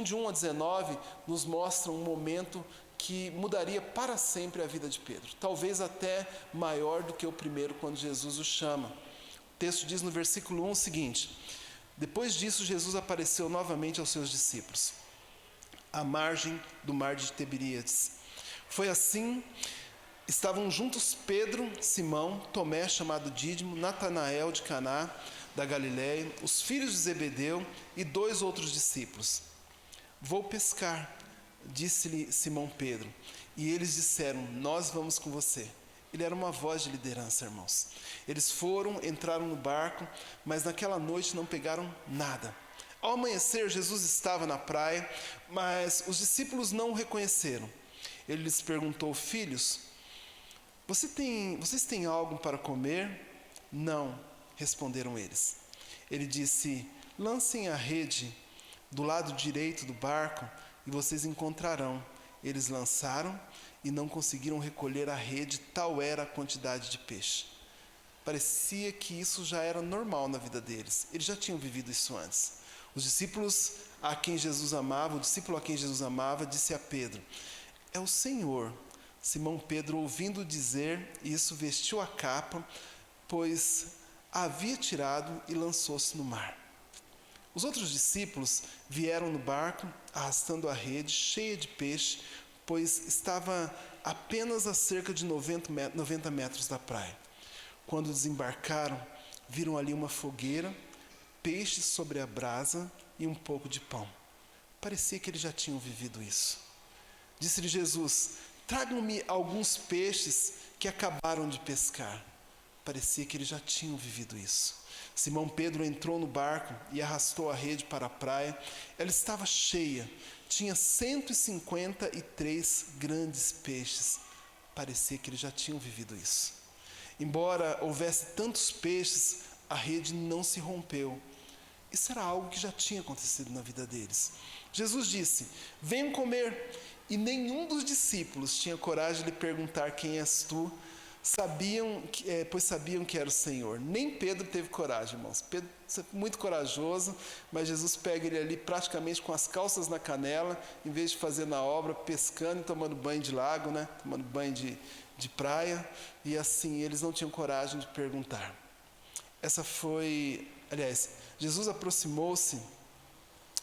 de 1 a 19, nos mostra um momento que mudaria para sempre a vida de Pedro, talvez até maior do que o primeiro, quando Jesus o chama. O texto diz no versículo 1 o seguinte: depois disso Jesus apareceu novamente aos seus discípulos, à margem do mar de Tiberíades. Foi assim, estavam juntos Pedro, Simão, Tomé, chamado Dídimo, Natanael de Caná, da Galiléia, os filhos de Zebedeu e 2 outros discípulos. Vou pescar, disse-lhe Simão Pedro, e eles disseram: nós vamos com você. Ele era uma voz de liderança, irmãos. Eles foram, entraram no barco, mas naquela noite não pegaram nada. Ao amanhecer, Jesus estava na praia, mas os discípulos não o reconheceram. Ele lhes perguntou: filhos, vocês têm algo para comer? Não, responderam eles. Ele disse: lancem a rede do lado direito do barco e vocês encontrarão. Eles lançaram e não conseguiram recolher a rede, tal era a quantidade de peixe. Parecia que isso já era normal na vida deles. Eles já tinham vivido isso antes. Os discípulos a quem Jesus amava, o discípulo a quem Jesus amava, disse a Pedro: é o Senhor. Simão Pedro, ouvindo dizer isso, vestiu a capa, pois a havia tirado, e lançou-se no mar. Os outros discípulos vieram no barco, arrastando a rede cheia de peixe, pois estava apenas a cerca de 90 metros da praia. Quando desembarcaram, viram ali uma fogueira, peixes sobre a brasa e um pouco de pão. Parecia que eles já tinham vivido isso. Disse-lhe Jesus: tragam-me alguns peixes que acabaram de pescar. Parecia que eles já tinham vivido isso. Simão Pedro entrou no barco e arrastou a rede para a praia. Ela estava cheia, tinha 153 grandes peixes. Parecia que eles já tinham vivido isso. Embora houvesse tantos peixes, a rede não se rompeu. Isso era algo que já tinha acontecido na vida deles. Jesus disse: venham comer. E nenhum dos discípulos tinha coragem de lhe perguntar: quem és tu? Pois sabiam que era o Senhor. Nem Pedro teve coragem, irmãos. Pedro é muito corajoso, mas Jesus pega ele ali praticamente com as calças na canela, em vez de fazer na obra, pescando e tomando banho de lago, né? Tomando banho de praia. E assim, eles não tinham coragem de perguntar. Jesus aproximou-se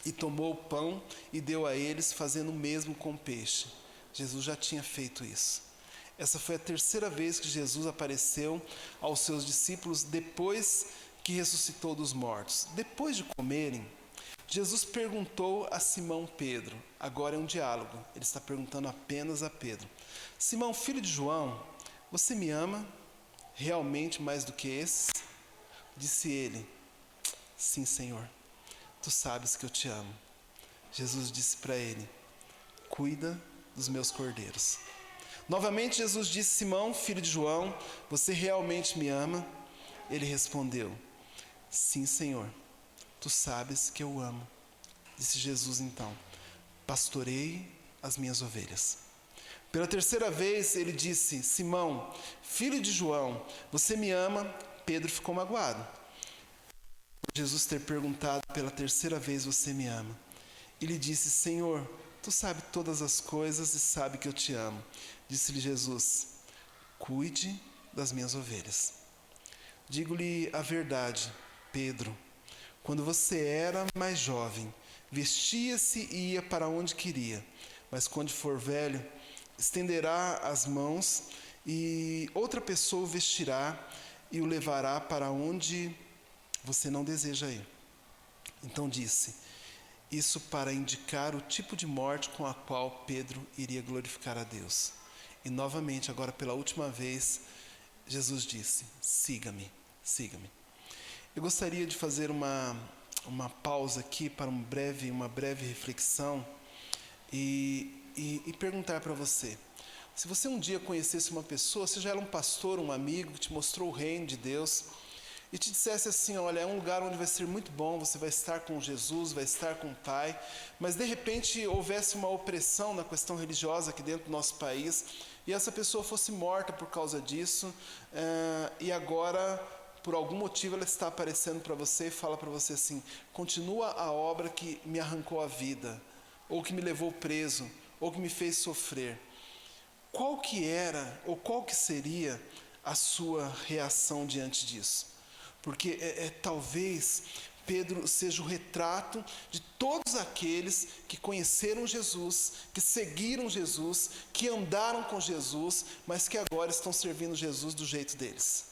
e tomou o pão e deu a eles, fazendo o mesmo com o peixe. Jesus já tinha feito isso. Essa foi a terceira vez que Jesus apareceu aos seus discípulos depois que ressuscitou dos mortos. Depois de comerem, Jesus perguntou a Simão Pedro. Agora é um diálogo. Ele está perguntando apenas a Pedro: Simão, filho de João, você me ama realmente mais do que esses? Disse ele: sim, Senhor, tu sabes que eu te amo. Jesus disse para ele: cuida dos meus cordeiros. Novamente Jesus disse: Simão, filho de João, você realmente me ama? Ele respondeu: sim, Senhor, tu sabes que eu amo. Disse Jesus então: pastorei as minhas ovelhas. Pela terceira vez ele disse: Simão, filho de João, você me ama? Pedro ficou magoado por Jesus ter perguntado pela terceira vez: você me ama? E lhe disse: Senhor, tu sabes todas as coisas e sabe que eu te amo. Disse-lhe Jesus: cuide das minhas ovelhas. Digo-lhe a verdade, Pedro, quando você era mais jovem, vestia-se e ia para onde queria, mas quando for velho, estenderá as mãos e outra pessoa o vestirá e o levará para onde você não deseja ir. Então disse isso para indicar o tipo de morte com a qual Pedro iria glorificar a Deus. E novamente, agora pela última vez, Jesus disse: siga-me, siga-me. Eu gostaria de fazer uma pausa aqui para uma breve reflexão e perguntar para você: se você um dia conhecesse uma pessoa, seja ela um pastor, um amigo, que te mostrou o reino de Deus e te dissesse assim: olha, é um lugar onde vai ser muito bom, você vai estar com Jesus, vai estar com o Pai, mas de repente houvesse uma opressão na questão religiosa aqui dentro do nosso país, e essa pessoa fosse morta por causa disso, e agora, por algum motivo, ela está aparecendo para você e fala para você assim: continua a obra que me arrancou a vida, ou que me levou preso, ou que me fez sofrer. Qual que era, ou qual que seria a sua reação diante disso? Porque talvez Pedro seja o retrato de todos aqueles que conheceram Jesus, que seguiram Jesus, que andaram com Jesus, mas que agora estão servindo Jesus do jeito deles.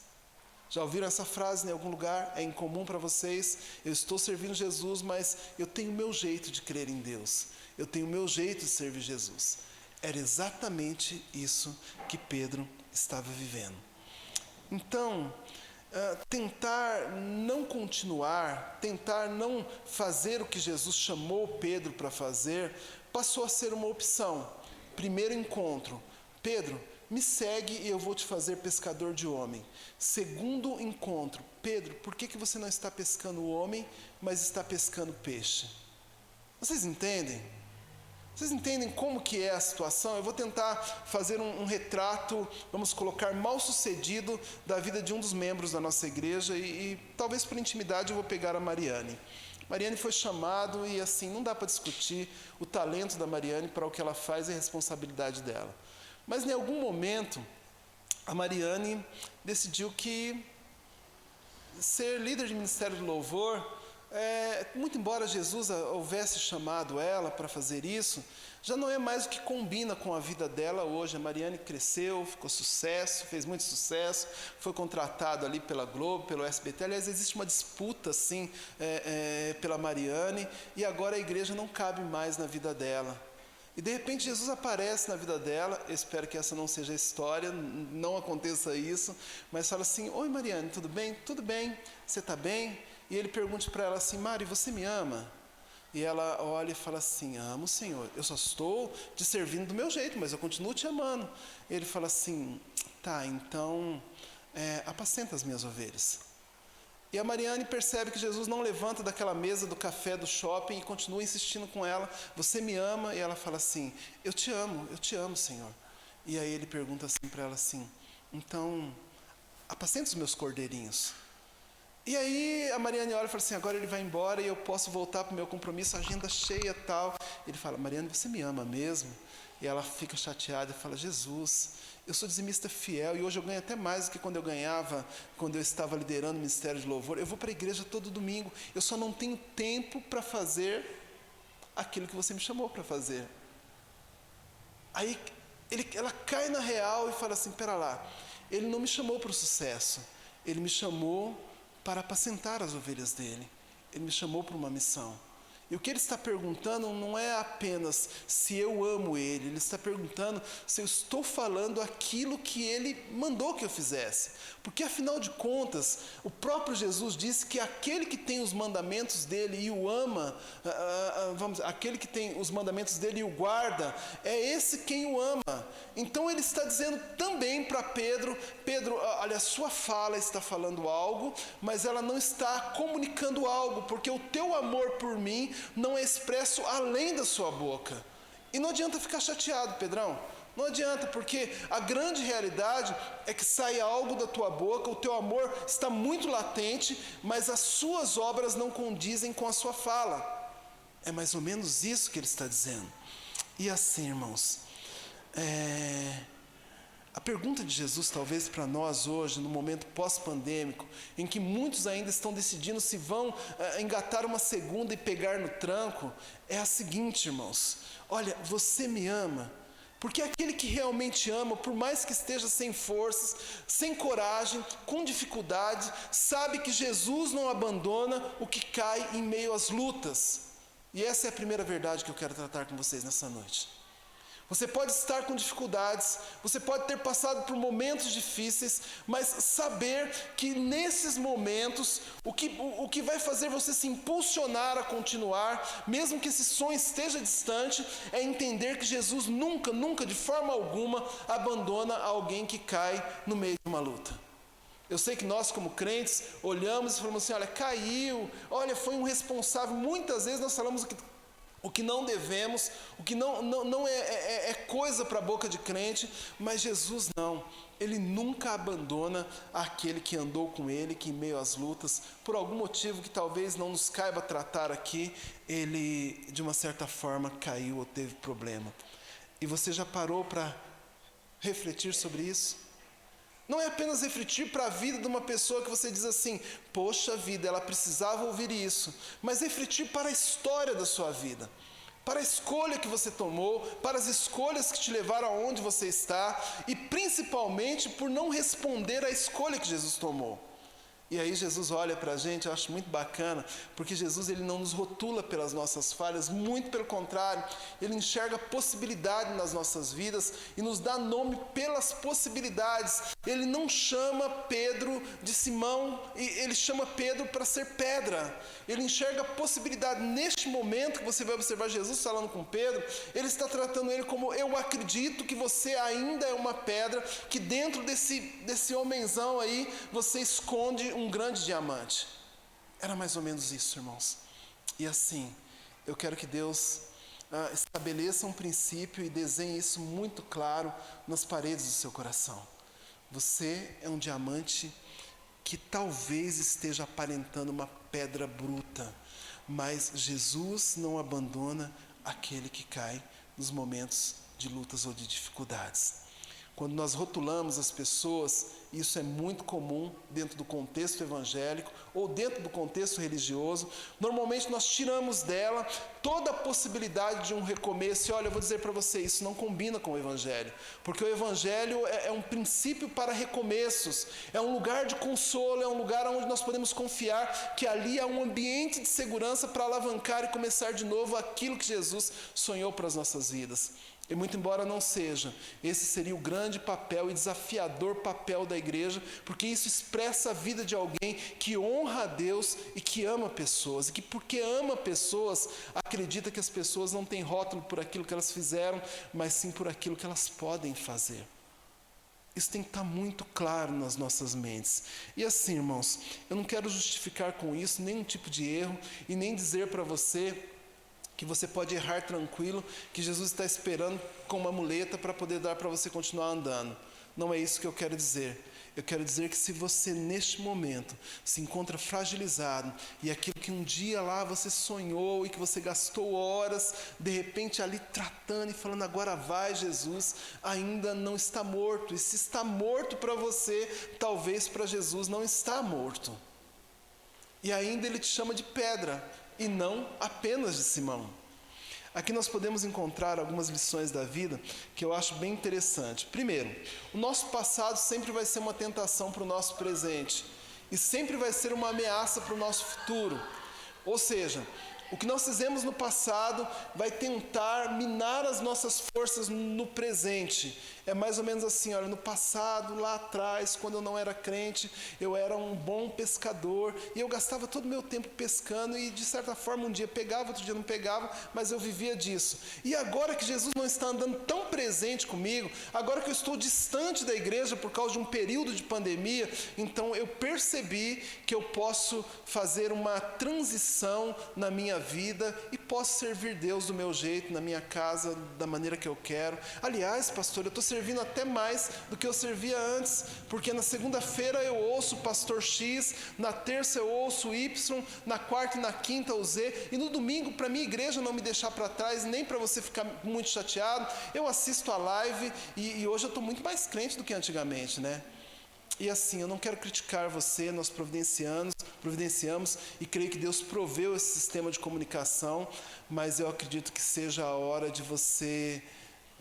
Já ouviram essa frase em algum lugar? É incomum para vocês? Eu estou servindo Jesus, mas eu tenho o meu jeito de crer em Deus. Eu tenho o meu jeito de servir Jesus. Era exatamente isso que Pedro estava vivendo. Então, tentar não continuar, tentar não fazer o que Jesus chamou Pedro para fazer, passou a ser uma opção. Primeiro encontro: Pedro, me segue e eu vou te fazer pescador de homem. Segundo encontro: Pedro, por que você não está pescando o homem, mas está pescando peixe? Vocês entendem? Vocês entendem como que é a situação? Eu vou tentar fazer um retrato, vamos colocar, mal sucedido da vida de um dos membros da nossa igreja e talvez por intimidade eu vou pegar a Mariane. Mariane foi chamado e assim, não dá para discutir o talento da Mariane para o que ela faz e a responsabilidade dela. Mas em algum momento, a Mariane decidiu que ser líder de ministério de louvor, muito embora Jesus houvesse chamado ela para fazer isso, já não é mais o que combina com a vida dela hoje. A Mariane cresceu, ficou sucesso, fez muito sucesso, foi contratada ali pela Globo, pelo SBT. Aliás, existe uma disputa assim pela Mariane, e agora a igreja não cabe mais na vida dela. E de repente Jesus aparece na vida dela, eu espero que essa não seja a história, não aconteça isso, mas fala assim: oi Mariane, tudo bem? Tudo bem, você está bem? E ele pergunta para ela assim: Mari, você me ama? E ela olha e fala assim: amo, Senhor, eu só estou te servindo do meu jeito, mas eu continuo te amando. Ele fala assim: tá, então apacenta as minhas ovelhas. E a Mariane percebe que Jesus não levanta daquela mesa do café do shopping e continua insistindo com ela: você me ama? E ela fala assim: eu te amo, Senhor. E aí ele pergunta assim para ela assim: então, apacenta os meus cordeirinhos. E aí a Mariane olha e fala assim: agora ele vai embora e eu posso voltar para o meu compromisso, agenda cheia e tal. Ele fala: Mariane, você me ama mesmo? E ela fica chateada e fala: Jesus, eu sou dizimista fiel e hoje eu ganho até mais do que quando eu ganhava, quando eu estava liderando o ministério de louvor. Eu vou para a igreja todo domingo, eu só não tenho tempo para fazer aquilo que você me chamou para fazer. Aí ela cai na real e fala assim: pera lá, ele não me chamou para o sucesso, ele me chamou para apacentar as ovelhas dele, ele me chamou para uma missão. E o que ele está perguntando não é apenas se eu amo ele está perguntando se eu estou falando aquilo que ele mandou que eu fizesse. Porque afinal de contas, o próprio Jesus disse que aquele que tem os mandamentos dele e o ama, aquele que tem os mandamentos dele e o guarda, é esse quem o ama. Então ele está dizendo também para Pedro: Pedro, olha, a sua fala está falando algo, mas ela não está comunicando algo, porque o teu amor por mim não é expresso além da sua boca. E não adianta ficar chateado, Pedrão. Não adianta, porque a grande realidade é que sai algo da tua boca, o teu amor está muito latente, mas as suas obras não condizem com a sua fala. É mais ou menos isso que ele está dizendo. E assim, irmãos, a pergunta de Jesus, talvez para nós hoje, no momento pós-pandêmico, em que muitos ainda estão decidindo se vão engatar uma segunda e pegar no tranco, é a seguinte, irmãos: olha, você me ama? Porque aquele que realmente ama, por mais que esteja sem forças, sem coragem, com dificuldade, sabe que Jesus não abandona o que cai em meio às lutas. E essa é a primeira verdade que eu quero tratar com vocês nessa noite. Você pode estar com dificuldades, você pode ter passado por momentos difíceis, mas saber que nesses momentos, o que vai fazer você se impulsionar a continuar, mesmo que esse sonho esteja distante, é entender que Jesus nunca, de forma alguma, abandona alguém que cai no meio de uma luta. Eu sei que nós, como crentes, olhamos e falamos assim: olha, caiu, olha, foi um responsável. Muitas vezes nós falamos o que não devemos, o que não é coisa para a boca de crente, mas Jesus não. Ele nunca abandona aquele que andou com ele, que em meio às lutas, por algum motivo que talvez não nos caiba tratar aqui, ele de uma certa forma caiu ou teve problema. E você já parou para refletir sobre isso? Não é apenas refletir para a vida de uma pessoa que você diz assim: poxa vida, ela precisava ouvir isso. Mas refletir para a história da sua vida, para a escolha que você tomou, para as escolhas que te levaram aonde você está, e principalmente por não responder à escolha que Jesus tomou. E aí Jesus olha para a gente, eu acho muito bacana, porque Jesus ele não nos rotula pelas nossas falhas, muito pelo contrário, ele enxerga possibilidade nas nossas vidas e nos dá nome pelas possibilidades. Ele não chama Pedro de Simão, ele chama Pedro para ser pedra. Ele enxerga possibilidade. Neste momento que você vai observar Jesus falando com Pedro, ele está tratando ele como: eu acredito que você ainda é uma pedra, que dentro desse homenzão aí, você esconde um grande diamante. Era mais ou menos isso, irmãos. E assim, eu quero que Deus estabeleça um princípio e desenhe isso muito claro nas paredes do seu coração. Você é um diamante que talvez esteja aparentando uma pedra bruta, mas Jesus não abandona aquele que cai nos momentos de lutas ou de dificuldades. Quando nós rotulamos as pessoas, isso é muito comum dentro do contexto evangélico ou dentro do contexto religioso. Normalmente nós tiramos dela toda a possibilidade de um recomeço. E olha, eu vou dizer para você, isso não combina com o evangelho, porque o evangelho é um princípio para recomeços, é um lugar de consolo, é um lugar onde nós podemos confiar que ali há um ambiente de segurança para alavancar e começar de novo aquilo que Jesus sonhou para as nossas vidas. E muito embora não seja, esse seria o grande papel e desafiador papel da igreja, porque isso expressa a vida de alguém que honra a Deus e que ama pessoas, e que porque ama pessoas, acredita que as pessoas não têm rótulo por aquilo que elas fizeram, mas sim por aquilo que elas podem fazer. Isso tem que estar muito claro nas nossas mentes. E assim, irmãos, eu não quero justificar com isso nenhum tipo de erro e nem dizer para você que você pode errar tranquilo, que Jesus está esperando com uma muleta para poder dar para você continuar andando. Não é isso que eu quero dizer. Eu quero dizer que se você neste momento se encontra fragilizado e aquilo que um dia lá você sonhou e que você gastou horas, de repente ali tratando e falando agora vai Jesus, ainda não está morto. E se está morto para você, talvez para Jesus não está morto. E ainda ele te chama de pedra e não apenas de Simão. Aqui nós podemos encontrar algumas lições da vida que eu acho bem interessante. Primeiro, o nosso passado sempre vai ser uma tentação para o nosso presente e sempre vai ser uma ameaça para o nosso futuro. Ou seja, o que nós fizemos no passado vai tentar minar as nossas forças no presente. É mais ou menos assim, olha, no passado, lá atrás, quando eu não era crente, eu era um bom pescador e eu gastava todo o meu tempo pescando e de certa forma um dia pegava, outro dia não pegava, mas eu vivia disso. E agora que Jesus não está andando tão presente comigo, agora que eu estou distante da igreja por causa de um período de pandemia, então eu percebi que eu posso fazer uma transição na minha vida e posso servir Deus do meu jeito, na minha casa, da maneira que eu quero. Aliás, pastor, eu estou servindo até mais do que eu servia antes, porque na segunda-feira eu ouço o pastor X, na terça eu ouço o Y, na quarta e na quinta o Z, e no domingo, para minha igreja não me deixar para trás, nem para você ficar muito chateado, eu assisto a live e hoje eu estou muito mais crente do que antigamente, né? E assim, eu não quero criticar você, nós providenciamos e creio que Deus proveu esse sistema de comunicação, mas eu acredito que seja a hora de você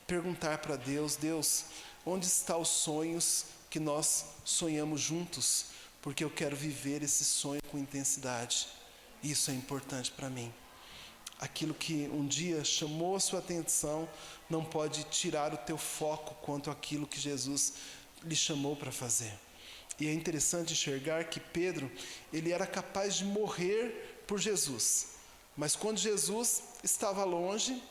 perguntar para Deus, Deus, onde estão os sonhos que nós sonhamos juntos? Porque eu quero viver esse sonho com intensidade. Isso é importante para mim. Aquilo que um dia chamou a sua atenção não pode tirar o teu foco quanto àquilo que Jesus lhe chamou para fazer. E é interessante enxergar que Pedro, ele era capaz de morrer por Jesus. Mas quando Jesus estava longe,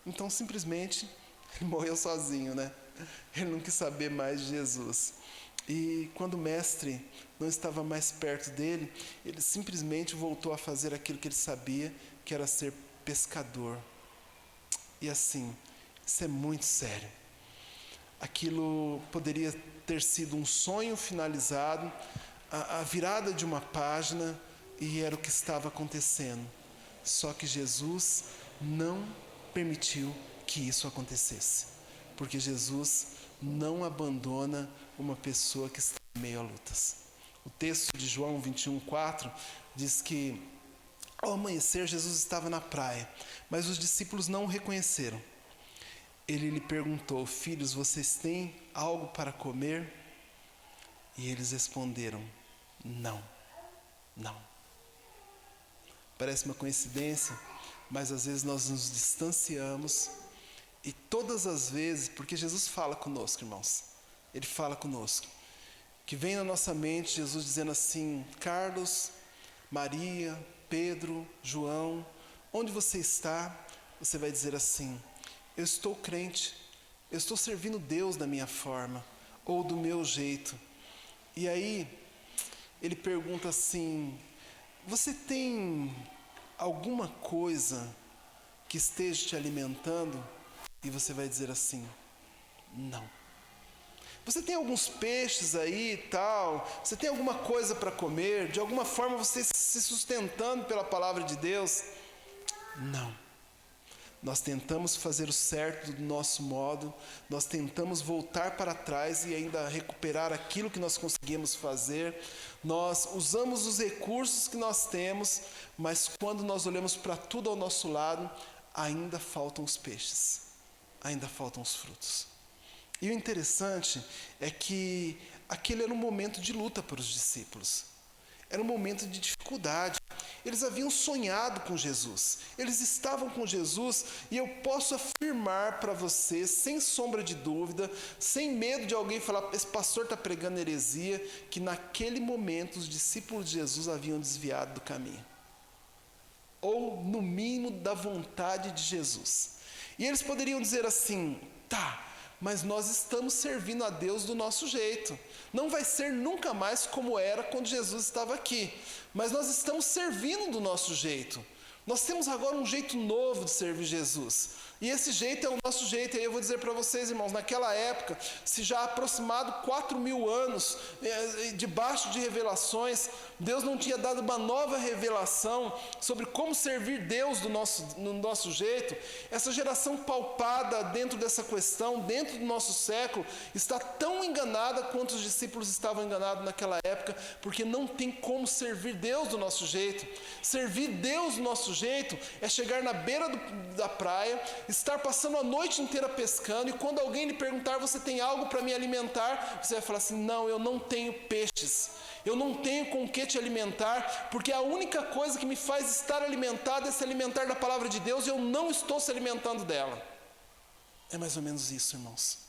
então simplesmente ele morreu sozinho, né? Ele não quis saber mais de Jesus. E quando o mestre não estava mais perto dele, ele simplesmente voltou a fazer aquilo que ele sabia, que era ser pescador. E assim, isso é muito sério. Aquilo poderia ter sido um sonho finalizado, a virada de uma página, e era o que estava acontecendo. Só que Jesus não permitiu que isso acontecesse, porque Jesus não abandona uma pessoa que está em meio a lutas. O texto de João 21:4 diz que ao amanhecer Jesus estava na praia, mas os discípulos não o reconheceram. Ele lhe perguntou: filhos, vocês têm algo para comer? E eles responderam: não. Parece uma coincidência, mas às vezes nós nos distanciamos. E todas as vezes, porque Jesus fala conosco, irmãos, Ele fala conosco, que vem na nossa mente Jesus dizendo assim: Carlos, Maria, Pedro, João, onde você está? Você vai dizer assim: eu estou crente, eu estou servindo Deus da minha forma, ou do meu jeito. E aí, Ele pergunta assim: você tem alguma coisa que esteja te alimentando? E você vai dizer assim: não. Você tem alguns peixes aí e tal? Você tem alguma coisa para comer? De alguma forma você se sustentando pela palavra de Deus? Não. Nós tentamos fazer o certo do nosso modo, nós tentamos voltar para trás e ainda recuperar aquilo que nós conseguimos fazer. Nós usamos os recursos que nós temos, mas quando nós olhamos para tudo ao nosso lado, ainda faltam os peixes, ainda faltam os frutos. E o interessante é que aquele era um momento de luta para os discípulos. Era um momento de dificuldade. Eles haviam sonhado com Jesus. Eles estavam com Jesus e eu posso afirmar para você, sem sombra de dúvida, sem medo de alguém falar, esse pastor está pregando heresia, que naquele momento os discípulos de Jesus haviam desviado do caminho. Ou, no mínimo, da vontade de Jesus. E eles poderiam dizer assim, tá, mas nós estamos servindo a Deus do nosso jeito. Não vai ser nunca mais como era quando Jesus estava aqui. Mas nós estamos servindo do nosso jeito. Nós temos agora um jeito novo de servir Jesus. E esse jeito é o nosso jeito. E aí eu vou dizer para vocês, irmãos, naquela época, se já há aproximado 4.000 anos, debaixo de revelações, Deus não tinha dado uma nova revelação sobre como servir Deus no nosso jeito. Essa geração palpada dentro dessa questão, dentro do nosso século, está tão enganada quanto os discípulos estavam enganados naquela época, porque não tem como servir Deus do nosso jeito. Servir Deus do nosso jeito é chegar na beira da praia, estar passando a noite inteira pescando, e quando alguém lhe perguntar, você tem algo para me alimentar? Você vai falar assim, não, eu não tenho peixes, eu não tenho com o que te alimentar, porque a única coisa que me faz estar alimentado é se alimentar da palavra de Deus, e eu não estou se alimentando dela. É mais ou menos isso, irmãos.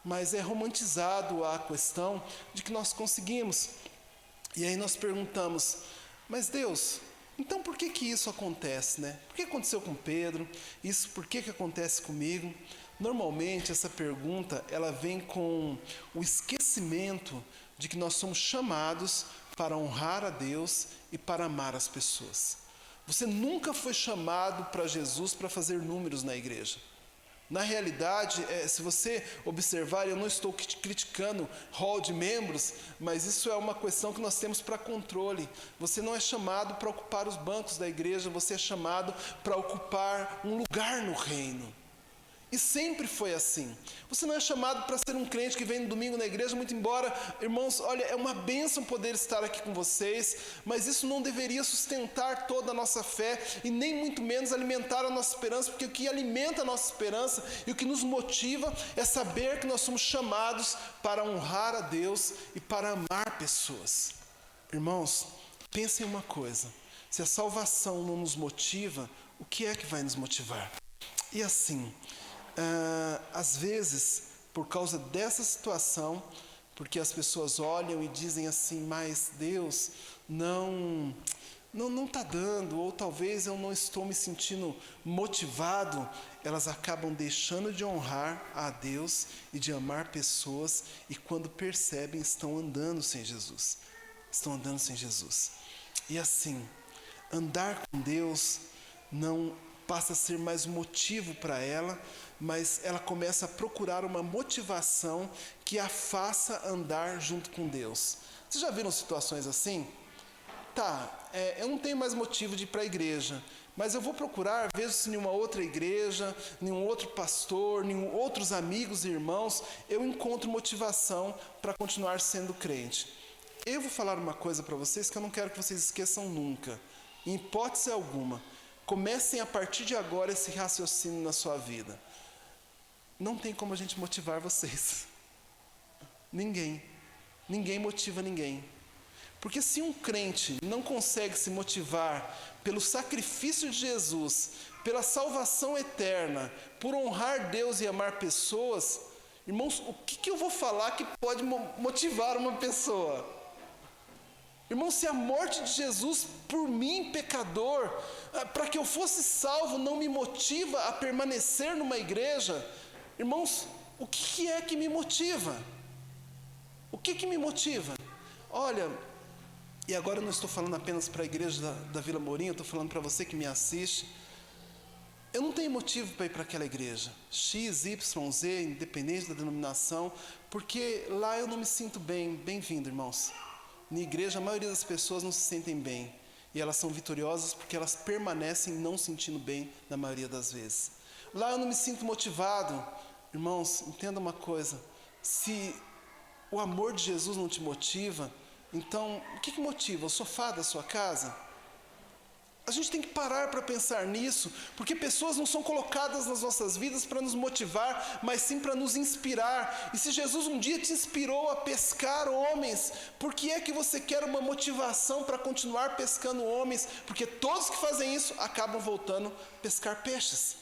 Mas é romantizado a questão de que nós conseguimos. E aí nós perguntamos, mas Deus, então por que isso acontece, né? Por que aconteceu com Pedro? Isso por que acontece comigo? Normalmente essa pergunta, ela vem com o esquecimento de que nós somos chamados para honrar a Deus e para amar as pessoas. Você nunca foi chamado para Jesus para fazer números na igreja. Na realidade, se você observar, eu não estou criticando hall de membros, mas isso é uma questão que nós temos para controle. Você não é chamado para ocupar os bancos da igreja, você é chamado para ocupar um lugar no reino. E sempre foi assim. Você não é chamado para ser um crente que vem no domingo na igreja, muito embora, irmãos, olha, é uma bênção poder estar aqui com vocês, mas isso não deveria sustentar toda a nossa fé e nem muito menos alimentar a nossa esperança, porque o que alimenta a nossa esperança e o que nos motiva é saber que nós somos chamados para honrar a Deus e para amar pessoas. Irmãos, pensem uma coisa, se a salvação não nos motiva, o que é que vai nos motivar? E assim, às vezes, por causa dessa situação, porque as pessoas olham e dizem assim, mas Deus não está dando, ou talvez eu não estou me sentindo motivado, elas acabam deixando de honrar a Deus e de amar pessoas, e quando percebem, estão andando sem Jesus. Estão andando sem Jesus. E assim, andar com Deus não passa a ser mais um motivo para ela, mas ela começa a procurar uma motivação que a faça andar junto com Deus. Vocês já viram situações assim? Eu não tenho mais motivo de ir para a igreja, mas eu vou procurar, vejo se nenhuma outra igreja, nenhum outro pastor, nenhum outros amigos e irmãos, eu encontro motivação para continuar sendo crente. Eu vou falar uma coisa para vocês que eu não quero que vocês esqueçam nunca, em hipótese alguma. Comecem a partir de agora esse raciocínio na sua vida. Não tem como a gente motivar vocês. Ninguém motiva ninguém. Porque se um crente não consegue se motivar pelo sacrifício de Jesus, pela salvação eterna, por honrar Deus e amar pessoas, irmãos, o que eu vou falar que pode motivar uma pessoa? Irmão, se a morte de Jesus por mim, pecador, para que eu fosse salvo, não me motiva a permanecer numa igreja, irmãos, o que é que me motiva? O que me motiva? Olha, e agora eu não estou falando apenas para a igreja da Vila Mourinho, eu estou falando para você que me assiste. Eu não tenho motivo para ir para aquela igreja, X, Y, Z, independente da denominação, porque lá eu não me sinto bem-vindo, irmãos. Na igreja, a maioria das pessoas não se sentem bem. E elas são vitoriosas porque elas permanecem não sentindo bem na maioria das vezes. Lá eu não me sinto motivado. Irmãos, entenda uma coisa. Se o amor de Jesus não te motiva, então o que motiva? O sofá da sua casa? A gente tem que parar para pensar nisso, porque pessoas não são colocadas nas nossas vidas para nos motivar, mas sim para nos inspirar. E se Jesus um dia te inspirou a pescar homens, por que é que você quer uma motivação para continuar pescando homens? Porque todos que fazem isso acabam voltando a pescar peixes.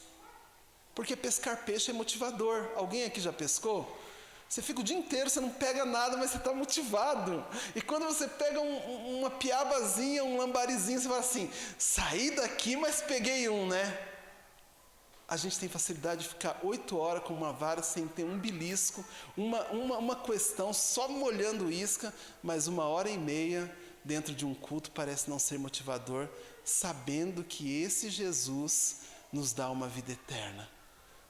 Porque pescar peixe é motivador. Alguém aqui já pescou? Você fica o dia inteiro, você não pega nada, mas você está motivado. E quando você pega uma piabazinha, um lambarizinho, você fala assim, saí daqui, mas peguei um, né? A gente tem facilidade de ficar 8 horas com uma vara sem ter um belisco, uma questão, só molhando isca, mas 1h30 dentro de um culto parece não ser motivador, sabendo que esse Jesus nos dá uma vida eterna.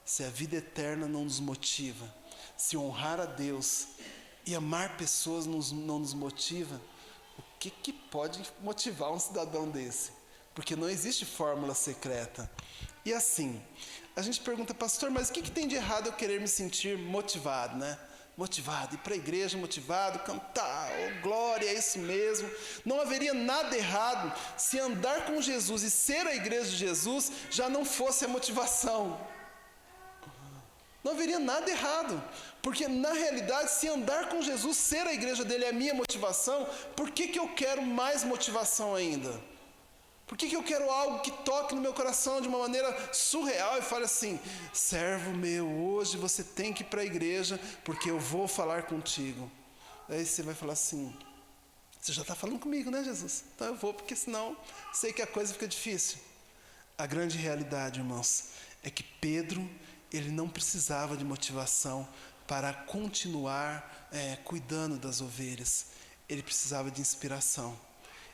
Se a vida eterna não nos motiva, se honrar a Deus e amar pessoas não nos motiva, o que pode motivar um cidadão desse? Porque não existe fórmula secreta. E assim, a gente pergunta, pastor, mas o que tem de errado eu querer me sentir motivado, né? Motivado, ir para a igreja motivado, cantar, oh glória, é isso mesmo. Não haveria nada errado se andar com Jesus e ser a igreja de Jesus já não fosse a motivação. Não haveria nada errado, porque na realidade, se andar com Jesus, ser a igreja dele é a minha motivação, por que eu quero mais motivação ainda? Por que eu quero algo que toque no meu coração de uma maneira surreal e fale assim, servo meu, hoje você tem que ir para a igreja, porque eu vou falar contigo. Aí você vai falar assim, você já está falando comigo, né, Jesus? Então eu vou, porque senão sei que a coisa fica difícil. A grande realidade, irmãos, é que Pedro, ele não precisava de motivação para continuar cuidando das ovelhas. Ele precisava de inspiração.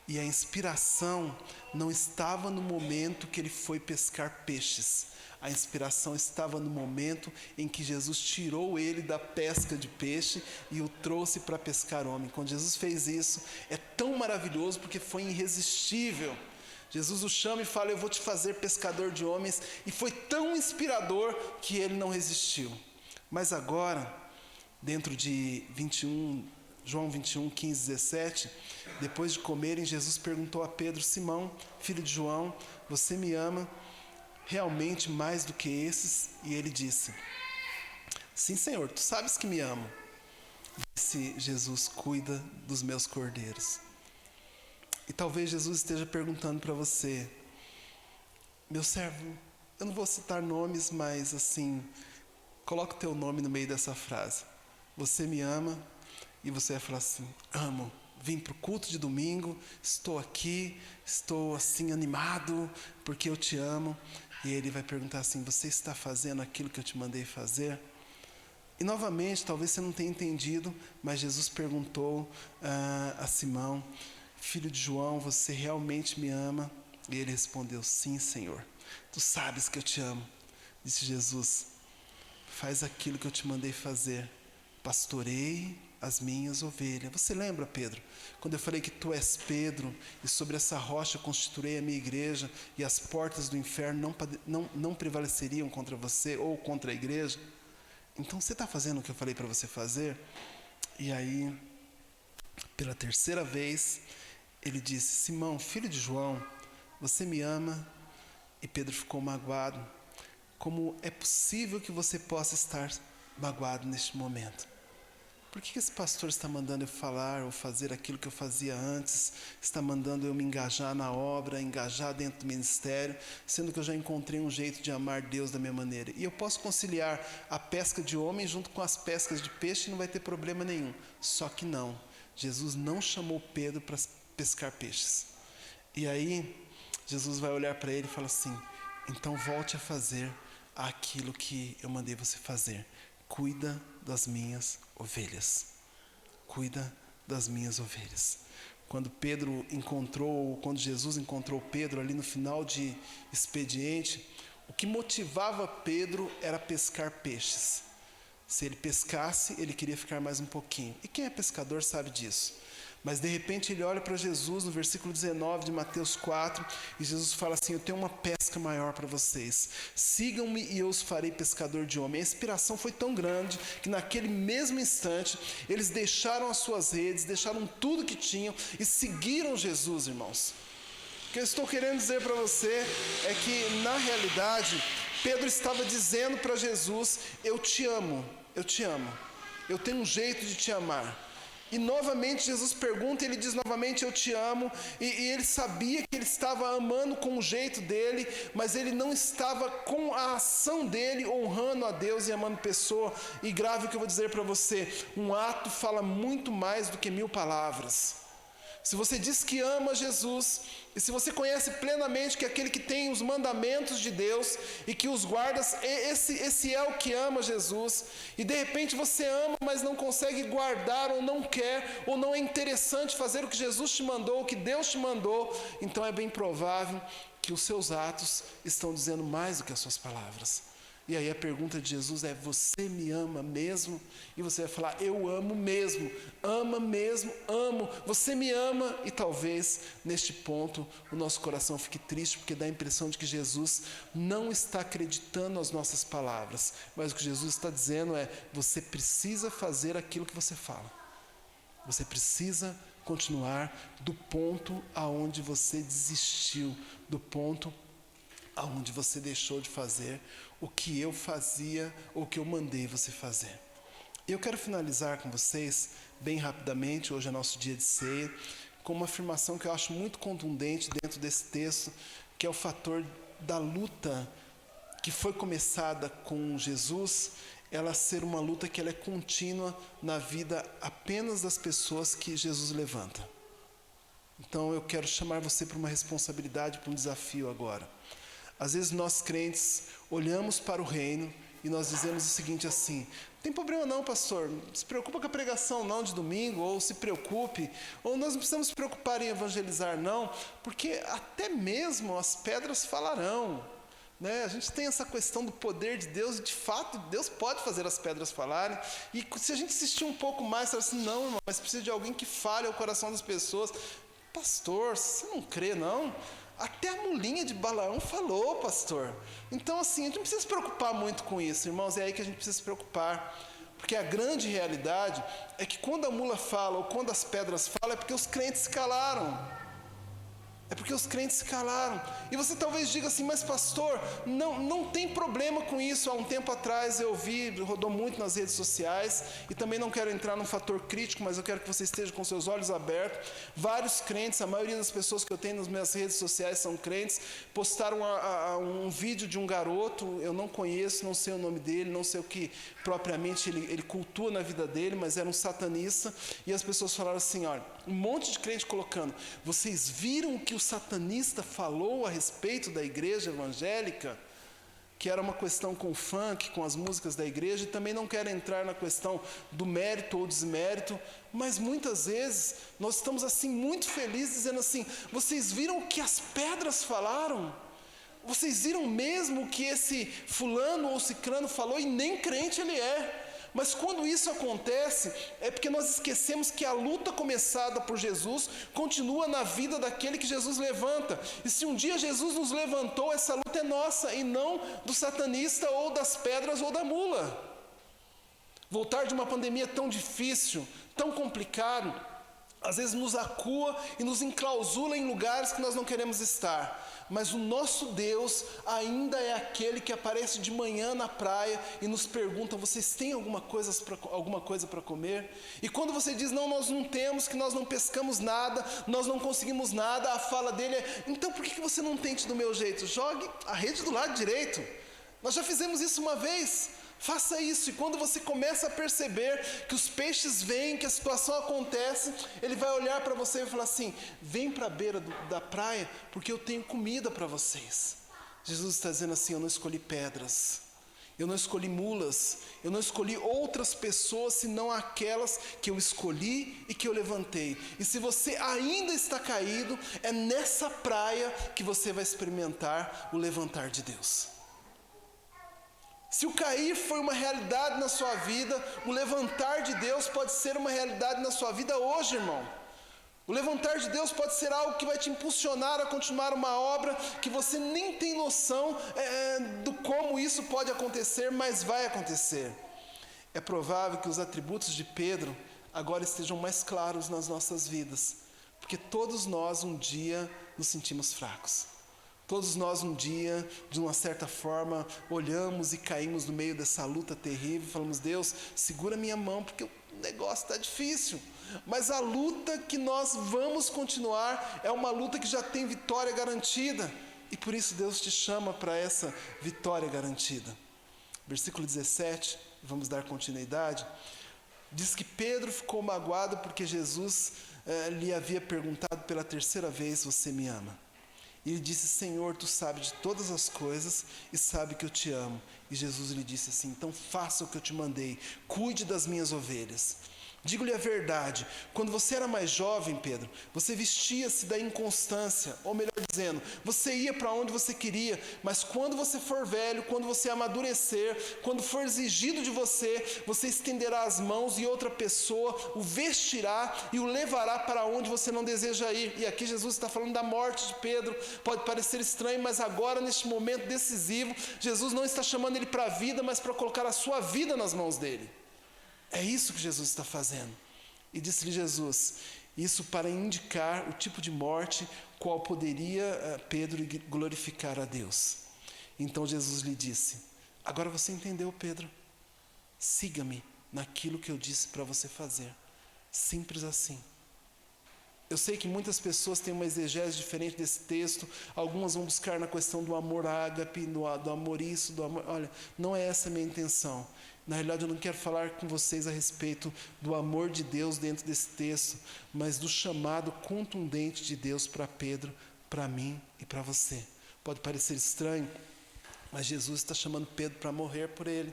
E a inspiração não estava no momento que ele foi pescar peixes. A inspiração estava no momento em que Jesus tirou ele da pesca de peixe e o trouxe para pescar homem. Quando Jesus fez isso, é tão maravilhoso porque foi irresistível. Jesus o chama e fala, eu vou te fazer pescador de homens. E foi tão inspirador que ele não resistiu. Mas agora, dentro de João 21, 15, 17, depois de comerem, Jesus perguntou a Pedro, Simão, filho de João, você me ama realmente mais do que esses? E ele disse, sim, Senhor, tu sabes que me amo. Disse Jesus, cuida dos meus cordeiros. E talvez Jesus esteja perguntando para você, meu servo, eu não vou citar nomes, mas assim, coloca o teu nome no meio dessa frase. Você me ama? E você vai falar assim, amo. Vim para o culto de domingo, estou aqui, estou assim animado, porque eu te amo. E ele vai perguntar assim, você está fazendo aquilo que eu te mandei fazer? E novamente, talvez você não tenha entendido, mas Jesus perguntou a Simão, filho de João, você realmente me ama? E ele respondeu, sim, Senhor. Tu sabes que eu te amo. Disse Jesus, faz aquilo que eu te mandei fazer. Pastorei as minhas ovelhas. Você lembra, Pedro, quando eu falei que tu és Pedro e sobre essa rocha constituirei a minha igreja e as portas do inferno não prevaleceriam contra você ou contra a igreja? Então você está fazendo o que eu falei para você fazer? E aí, pela terceira vez, ele disse, Simão, filho de João, você me ama? E Pedro ficou magoado. Como é possível que você possa estar magoado neste momento? Por que esse pastor está mandando eu falar ou fazer aquilo que eu fazia antes? Está mandando eu me engajar na obra, engajar dentro do ministério, sendo que eu já encontrei um jeito de amar Deus da minha maneira. E eu posso conciliar a pesca de homem junto com as pescas de peixe e não vai ter problema nenhum. Só que não. Jesus não chamou Pedro para pescar peixes. E aí, Jesus vai olhar para ele e fala assim, então volte a fazer aquilo que eu mandei você fazer. Cuida das minhas ovelhas. Cuida das minhas ovelhas. Quando Jesus encontrou Pedro ali no final de expediente, o que motivava Pedro era pescar peixes. Se ele pescasse, ele queria ficar mais um pouquinho. E quem é pescador sabe disso. Mas de repente ele olha para Jesus no versículo 19 de Mateus 4, e Jesus fala assim: eu tenho uma pesca maior para vocês, sigam-me e eu os farei pescador de homens. A inspiração foi tão grande que naquele mesmo instante eles deixaram as suas redes, deixaram tudo que tinham e seguiram Jesus, irmãos. O que eu estou querendo dizer para você é que na realidade Pedro estava dizendo para Jesus: eu te amo, eu tenho um jeito de te amar. E novamente Jesus pergunta, ele diz novamente: eu te amo. E ele sabia que ele estava amando com o jeito dele, mas ele não estava com a ação dele honrando a Deus e amando pessoa. E grave o que eu vou dizer para você: um ato fala muito mais do que 1000 palavras. Se você diz que ama Jesus, e se você conhece plenamente que aquele que tem os mandamentos de Deus e que os guarda, esse é o que ama Jesus, e de repente você ama, mas não consegue guardar, ou não quer, ou não é interessante fazer o que Jesus te mandou, o que Deus te mandou, então é bem provável que os seus atos estão dizendo mais do que as suas palavras. E aí a pergunta de Jesus é: você me ama mesmo? E você vai falar: eu amo mesmo, ama mesmo, amo, você me ama. E talvez neste ponto o nosso coração fique triste, porque dá a impressão de que Jesus não está acreditando nas nossas palavras, mas o que Jesus está dizendo é: você precisa fazer aquilo que você fala, você precisa continuar do ponto aonde você desistiu, do ponto aonde você deixou de fazer o que eu fazia, ou o que eu mandei você fazer. E eu quero finalizar com vocês, bem rapidamente, hoje é nosso dia de ceia, com uma afirmação que eu acho muito contundente dentro desse texto, que é o fator da luta que foi começada com Jesus, ela ser uma luta que ela é contínua na vida apenas das pessoas que Jesus levanta. Então eu quero chamar você para uma responsabilidade, para um desafio agora. Às vezes nós crentes olhamos para o reino e nós dizemos o seguinte assim: não tem problema não, pastor, não se preocupa com a pregação não de domingo, ou se preocupe, ou nós não precisamos se preocupar em evangelizar não, porque até mesmo as pedras falarão. A gente tem essa questão do poder de Deus, e de fato Deus pode fazer as pedras falarem, e se a gente insistir um pouco mais, fala assim: não, irmão, mas precisa de alguém que fale ao coração das pessoas. Pastor, você não crê não? Até a mulinha de Balaão falou, pastor. Então assim, a gente não precisa se preocupar muito com isso, irmãos. É aí que a gente precisa se preocupar, porque a grande realidade é que quando a mula fala, ou quando as pedras falam, é porque os crentes se calaram. É porque os crentes se calaram. E você talvez diga assim: mas pastor, não tem problema com isso. Há um tempo atrás eu vi, rodou muito nas redes sociais, e também não quero entrar num fator crítico, mas eu quero que você esteja com seus olhos abertos. Vários crentes, a maioria das pessoas que eu tenho nas minhas redes sociais são crentes, postaram um vídeo de um garoto, eu não conheço, não sei o nome dele, não sei o que propriamente ele cultua na vida dele, mas era um satanista, e as pessoas falaram assim: olha, um monte de crente colocando: vocês viram o que o satanista falou a respeito da igreja evangélica? Que era uma questão com o funk, com as músicas da igreja, e também não quero entrar na questão do mérito ou desmérito, mas muitas vezes nós estamos assim muito felizes, dizendo assim: vocês viram o que as pedras falaram? Vocês viram mesmo o que esse fulano ou ciclano falou? E nem crente ele é. Mas quando isso acontece, é porque nós esquecemos que a luta começada por Jesus continua na vida daquele que Jesus levanta. E se um dia Jesus nos levantou, essa luta é nossa e não do satanista ou das pedras ou da mula. Voltar de uma pandemia tão difícil, tão complicado, às vezes nos acua e nos enclausula em lugares que nós não queremos estar. Mas o nosso Deus ainda é aquele que aparece de manhã na praia e nos pergunta: vocês têm alguma coisa para comer? E quando você diz: não, nós não temos, que nós não pescamos nada, nós não conseguimos nada, a fala dele é: então por que você não tente do meu jeito? Jogue a rede do lado direito. Nós já fizemos isso uma vez. Faça isso, e quando você começa a perceber que os peixes vêm, que a situação acontece, ele vai olhar para você e vai falar assim: vem para a beira da praia, porque eu tenho comida para vocês. Jesus está dizendo assim: eu não escolhi pedras, eu não escolhi mulas, eu não escolhi outras pessoas, senão aquelas que eu escolhi e que eu levantei. E se você ainda está caído, é nessa praia que você vai experimentar o levantar de Deus. Se o cair foi uma realidade na sua vida, o levantar de Deus pode ser uma realidade na sua vida hoje, irmão. O levantar de Deus pode ser algo que vai te impulsionar a continuar uma obra que você nem tem noção do como isso pode acontecer, mas vai acontecer. É provável que os atributos de Pedro agora estejam mais claros nas nossas vidas, porque todos nós um dia nos sentimos fracos. Todos nós um dia, de uma certa forma, olhamos e caímos no meio dessa luta terrível e falamos: Deus, segura minha mão porque o negócio está difícil. Mas a luta que nós vamos continuar é uma luta que já tem vitória garantida. E por isso Deus te chama para essa vitória garantida. Versículo 17, vamos dar continuidade. Diz que Pedro ficou magoado porque Jesus lhe havia perguntado pela terceira vez: você me ama? E ele disse: Senhor, tu sabes de todas as coisas e sabe que eu te amo. E Jesus lhe disse assim: então faça o que eu te mandei, cuide das minhas ovelhas. Digo-lhe a verdade, quando você era mais jovem, Pedro, você vestia-se da inconstância, ou melhor dizendo, você ia para onde você queria, mas quando você for velho, quando você amadurecer, quando for exigido de você, você estenderá as mãos e outra pessoa o vestirá e o levará para onde você não deseja ir. E aqui Jesus está falando da morte de Pedro. Pode parecer estranho, mas agora, neste momento decisivo, Jesus não está chamando ele para a vida, mas para colocar a sua vida nas mãos dele. É isso que Jesus está fazendo. E disse-lhe Jesus, isso para indicar o tipo de morte qual poderia Pedro glorificar a Deus. Então Jesus lhe disse: agora você entendeu, Pedro? Siga-me naquilo que eu disse para você fazer. Simples assim. Eu sei que muitas pessoas têm uma exegese diferente desse texto. Algumas vão buscar na questão do amor ágape, do amor isso, do amor... Olha, não é essa a minha intenção. Na realidade, eu não quero falar com vocês a respeito do amor de Deus dentro desse texto, mas do chamado contundente de Deus para Pedro, para mim e para você. Pode parecer estranho, mas Jesus está chamando Pedro para morrer por ele.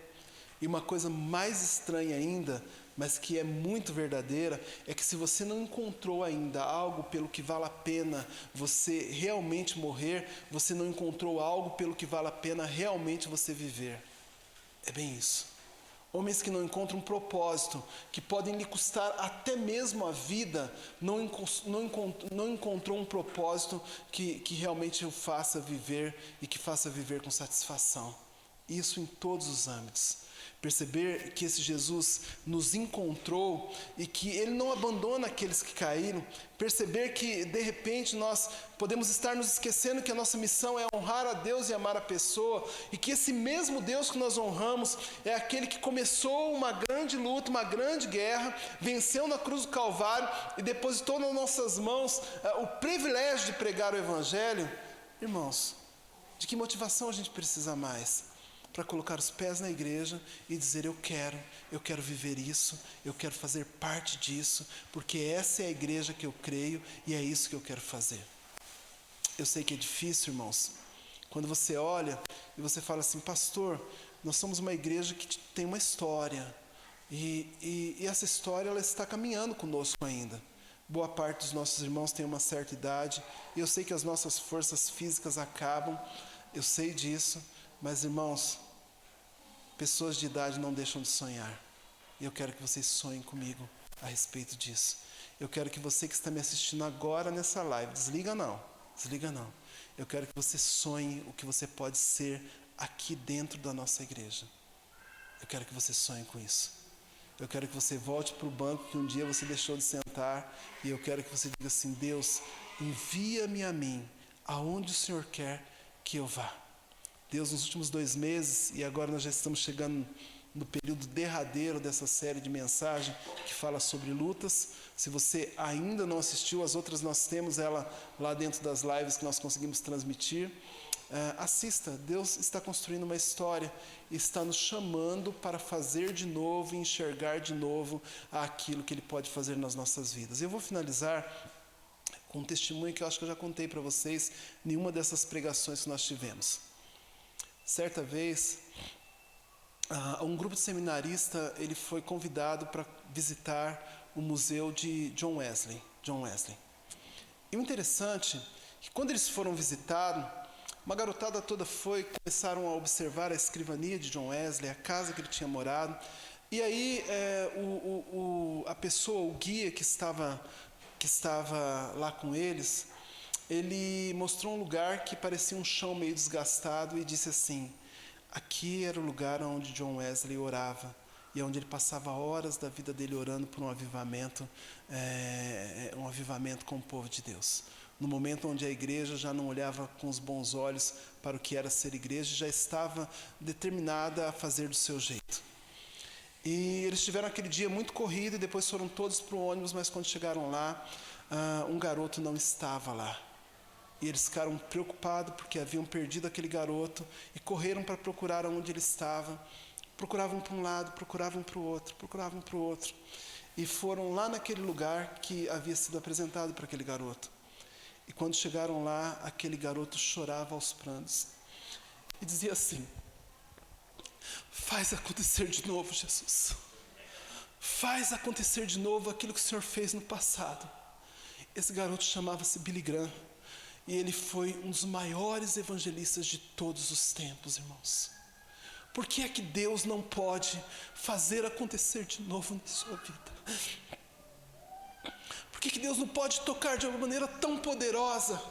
E uma coisa mais estranha ainda, mas que é muito verdadeira, é que se você não encontrou ainda algo pelo que vale a pena você realmente morrer, você não encontrou algo pelo que vale a pena realmente você viver. É bem isso. Homens que não encontram um propósito, que podem lhe custar até mesmo a vida, não encontrou um propósito que realmente o faça viver e que faça viver com satisfação. Isso em todos os âmbitos. Perceber que esse Jesus nos encontrou e que Ele não abandona aqueles que caíram. Perceber que de repente nós podemos estar nos esquecendo que a nossa missão é honrar a Deus e amar a pessoa. E que esse mesmo Deus que nós honramos é aquele que começou uma grande luta, uma grande guerra, venceu na cruz do Calvário e depositou nas nossas mãos o privilégio de pregar o Evangelho. Irmãos, de que motivação a gente precisa mais? Para colocar os pés na igreja e dizer: eu quero viver isso, eu quero fazer parte disso, porque essa é a igreja que eu creio e é isso que eu quero fazer. Eu sei que é difícil, irmãos, quando você olha e você fala assim: pastor, nós somos uma igreja que tem uma história e essa história ela está caminhando conosco ainda. Boa parte dos nossos irmãos tem uma certa idade e eu sei que as nossas forças físicas acabam, eu sei disso, mas irmãos, pessoas de idade não deixam de sonhar. E eu quero que vocês sonhem comigo a respeito disso. Eu quero que você que está me assistindo agora nessa live, desliga não. Eu quero que você sonhe o que você pode ser aqui dentro da nossa igreja. Eu quero que você sonhe com isso. Eu quero que você volte para o banco que um dia você deixou de sentar. E eu quero que você diga assim: Deus, envia-me a mim, aonde o Senhor quer que eu vá. Deus, nos últimos 2 meses, e agora nós já estamos chegando no período derradeiro dessa série de mensagem que fala sobre lutas. Se você ainda não assistiu, as outras nós temos ela lá dentro das lives que nós conseguimos transmitir. Assista, Deus está construindo uma história, está nos chamando para fazer de novo e enxergar de novo aquilo que Ele pode fazer nas nossas vidas. Eu vou finalizar com um testemunho que eu acho que eu já contei para vocês em uma dessas pregações que nós tivemos. Certa vez, um grupo de seminaristas ele foi convidado para visitar o museu de John Wesley. E o interessante é que quando eles foram visitar, uma garotada toda começaram a observar a escrivania de John Wesley, a casa que ele tinha morado. E aí a pessoa, o guia que estava que estava lá com eles, ele mostrou um lugar que parecia um chão meio desgastado e disse assim: aqui era o lugar onde John Wesley orava e onde ele passava horas da vida dele orando por um avivamento com o povo de Deus. No momento onde a igreja já não olhava com os bons olhos para o que era ser igreja, já estava determinada a fazer do seu jeito. E eles tiveram aquele dia muito corrido e depois foram todos para o ônibus, mas quando chegaram lá, um garoto não estava lá. E eles ficaram preocupados porque haviam perdido aquele garoto e correram para procurar onde ele estava. Procuravam para um lado, procuravam para o outro, procuravam para o outro. E foram lá naquele lugar que havia sido apresentado para aquele garoto. E quando chegaram lá, aquele garoto chorava aos prantos e dizia assim: faz acontecer de novo, Jesus. Faz acontecer de novo aquilo que o Senhor fez no passado. Esse garoto chamava-se Billy Graham. E ele foi um dos maiores evangelistas de todos os tempos, irmãos. Por que é que Deus não pode fazer acontecer de novo na sua vida? Por que Deus não pode tocar de uma maneira tão poderosa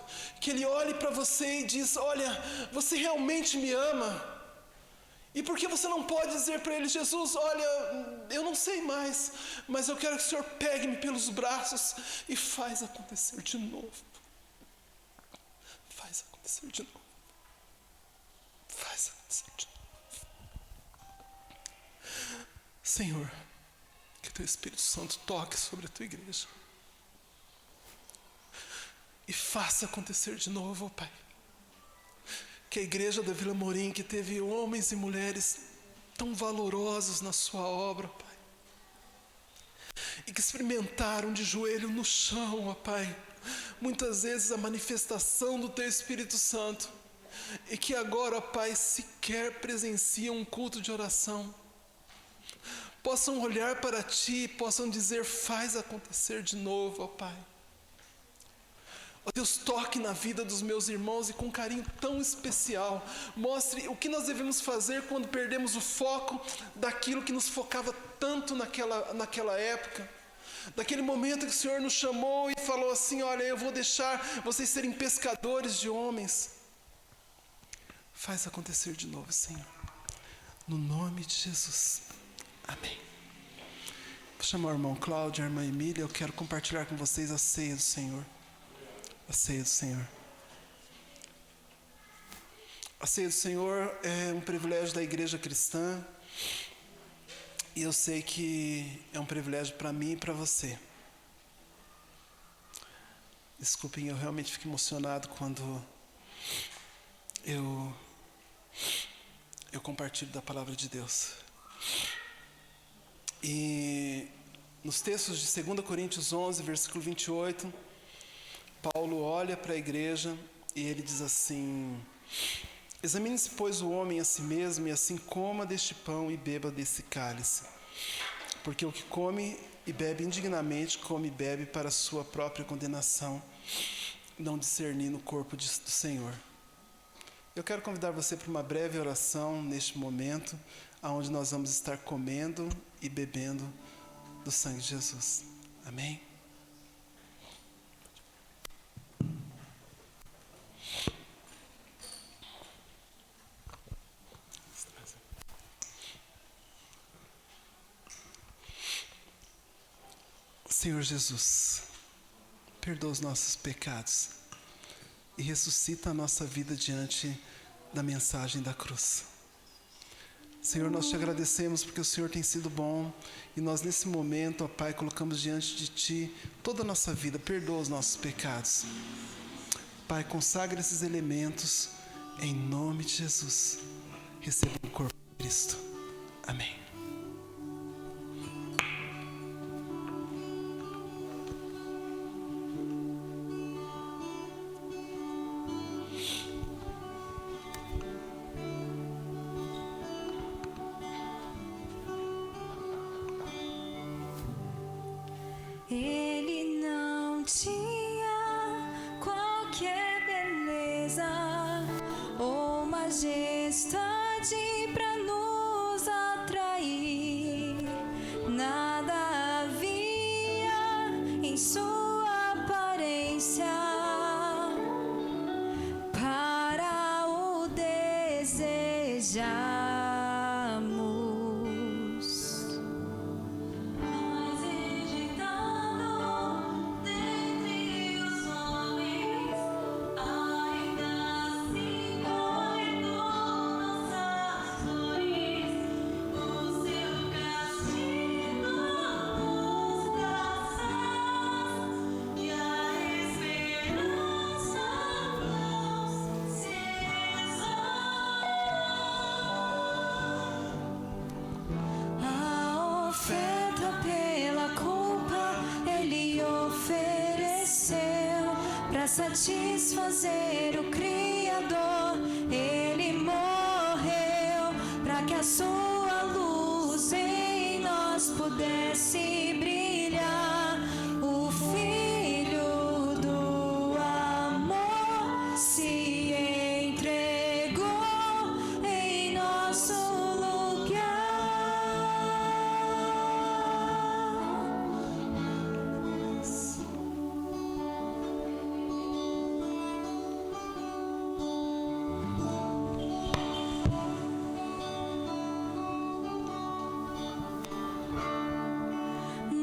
que Ele olhe para você e diz: olha, você realmente me ama? E por que você não pode dizer para Ele: Jesus, olha, eu não sei mais, mas eu quero que o Senhor pegue-me pelos braços e faz acontecer de novo. Faz acontecer de novo. Faz acontecer de novo. Senhor, que Teu Espírito Santo toque sobre a Tua igreja e faça acontecer de novo, ó Pai. Que a igreja da Vila Morim, que teve homens e mulheres tão valorosos na sua obra, ó Pai, e que experimentaram de joelho no chão, ó Pai, muitas vezes a manifestação do Teu Espírito Santo, e que agora, ó Pai, sequer presenciam um culto de oração, possam olhar para Ti e possam dizer: faz acontecer de novo, ó Pai. Ó Deus, toque na vida dos meus irmãos e com carinho tão especial, mostre o que nós devemos fazer quando perdemos o foco daquilo que nos focava tanto naquela época. Daquele momento que o Senhor nos chamou e falou assim: olha, eu vou deixar vocês serem pescadores de homens. Faz acontecer de novo, Senhor. No nome de Jesus. Amém. Vou chamar o irmão Cláudio e a irmã Emília. Eu quero compartilhar com vocês a ceia do Senhor. A ceia do Senhor. A ceia do Senhor é um privilégio da igreja cristã. E eu sei que é um privilégio para mim e para você. Desculpem, eu realmente fico emocionado quando eu compartilho da palavra de Deus. E nos textos de 2 Coríntios 11, versículo 28, Paulo olha para a igreja e ele diz assim: examine-se, pois, o homem a si mesmo, e assim coma deste pão e beba desse cálice. Porque o que come e bebe indignamente, come e bebe para a sua própria condenação, não discernindo o corpo do Senhor. Eu quero convidar você para uma breve oração neste momento, onde nós vamos estar comendo e bebendo do sangue de Jesus. Amém? Senhor Jesus, perdoa os nossos pecados e ressuscita a nossa vida diante da mensagem da cruz. Senhor, nós te agradecemos porque o Senhor tem sido bom e nós nesse momento, ó Pai, colocamos diante de Ti toda a nossa vida. Perdoa os nossos pecados. Pai, consagra esses elementos em nome de Jesus. Receba o corpo de Cristo. Amém. Ele não tinha qualquer beleza ou majestade para nos atrair. Nada havia em sua satisfazer o Criador. Ele morreu para que a sua luz em nós pudesse brilhar. O Filho do amor se entregou em nosso lugar.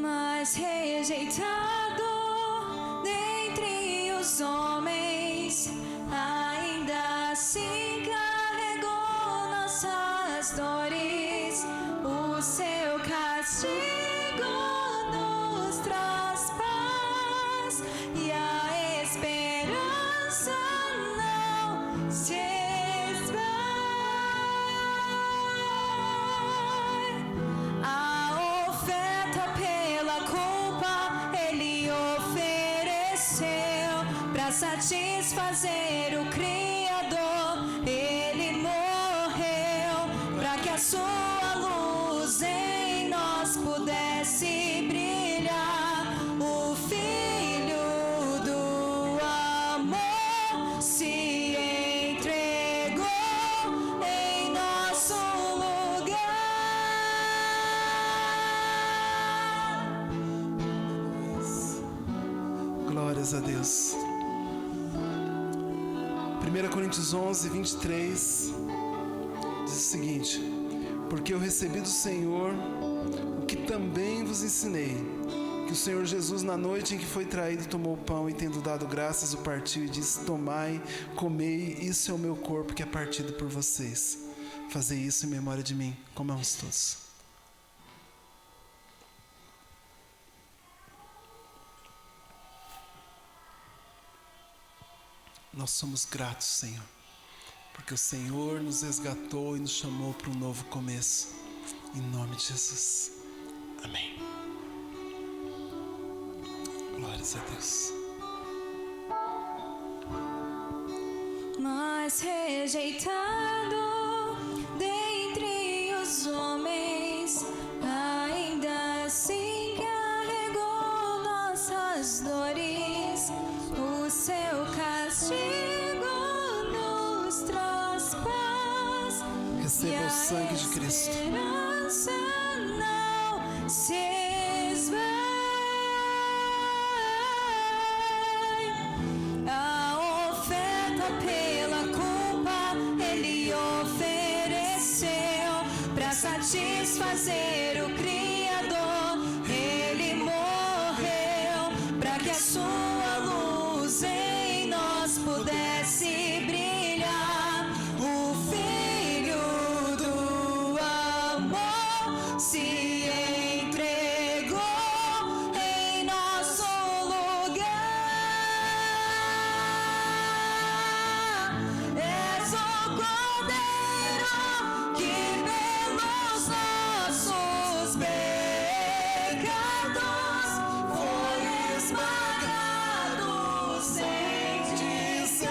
Mas rejeitado dentre os homens, ainda assim carregou nossas dores. O seu castigo nos traz paz e a esperança não se esvai. A oferta pela culpa ele ofereceu para satisfazer o Criador. Ele morreu para que a sua luz em nós pudesse brilhar. O Filho do amor se entregou em nosso lugar. Glórias a Deus. 1 Coríntios 11, 23 diz o seguinte: porque eu recebi do Senhor o que também vos ensinei, que o Senhor Jesus, na noite em que foi traído, tomou o pão e, tendo dado graças, o partiu e disse: tomai, comei, isso é o meu corpo que é partido por vocês. Fazei isso em memória de mim. Comamos todos. Nós somos gratos, Senhor, porque o Senhor nos resgatou e nos chamou para um novo começo. Em nome de Jesus. Amém. Glórias a Deus. Mas rejeitado dentre os homens, ainda assim carregou nossas dores. O seu castigo nos traz paz. Receba o sangue de Cristo. A esperança não se esvai. A oferta pela culpa ele ofereceu para satisfazer o Criador. Ele morreu para que a sua luz em nós pudesse brilhar. O Filho do amor se entregou em nosso lugar. És o Cordeiro que pelos nossos pecados foi esmagado sem dizer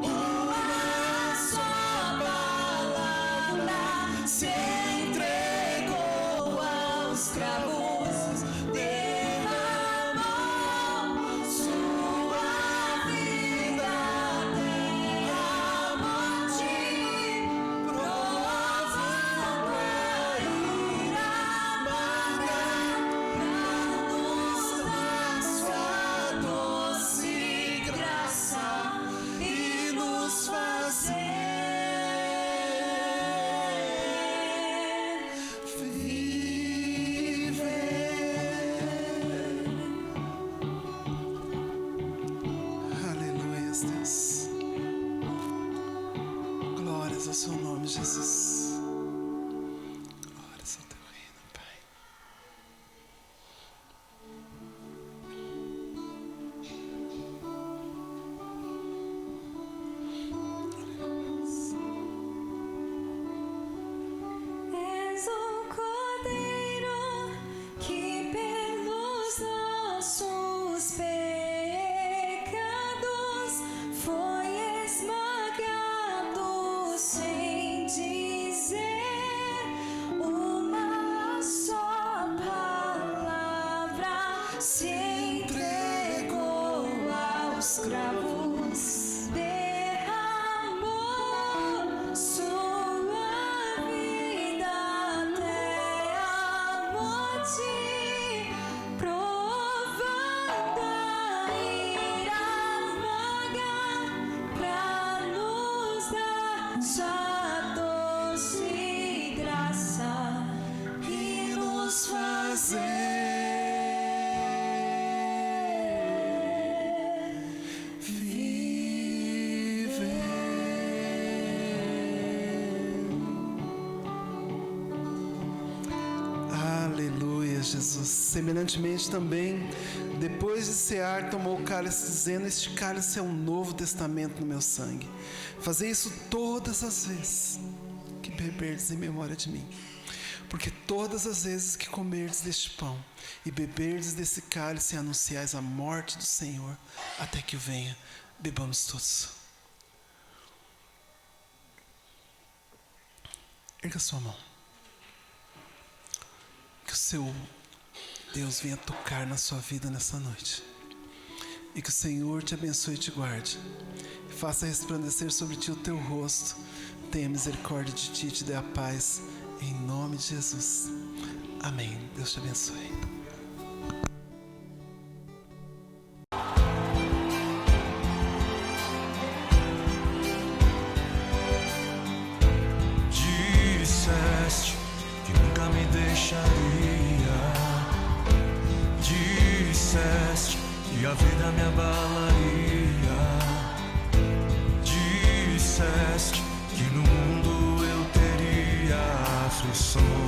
uma só palavra. Se entregou aos cravos, derramou sua vida até a morte, provando a ira amarga, pra nos dar sua doce graça e nos fazer viver. Aleluia, Deus. Glórias ao seu nome, Jesus. Glórias ao teu reino, Pai. És o Cordeiro que pelos nossos pecados se entregou aos cravos, derramou sua vida até a morte, provando a ira amarga pra nos dar sua doce graça e nos fazer Jesus. Semelhantemente também, depois de cear, tomou o cálice, dizendo: este cálice é um novo testamento no meu sangue. Fazei isso todas as vezes que beberdes em memória de mim. Porque todas as vezes que comerdes deste pão e beberdes desse cálice, anunciais a morte do Senhor até que o venha. Bebamos todos. Erga sua mão. Que o seu Deus venha tocar na sua vida nessa noite. E que o Senhor te abençoe e te guarde. Faça resplandecer sobre ti o teu rosto. Tenha misericórdia de ti e te dê a paz. Em nome de Jesus. Amém. Deus te abençoe. Disseste que nunca me deixaria. Disseste que a vida me abalaria. Disseste que no mundo eu teria aflições.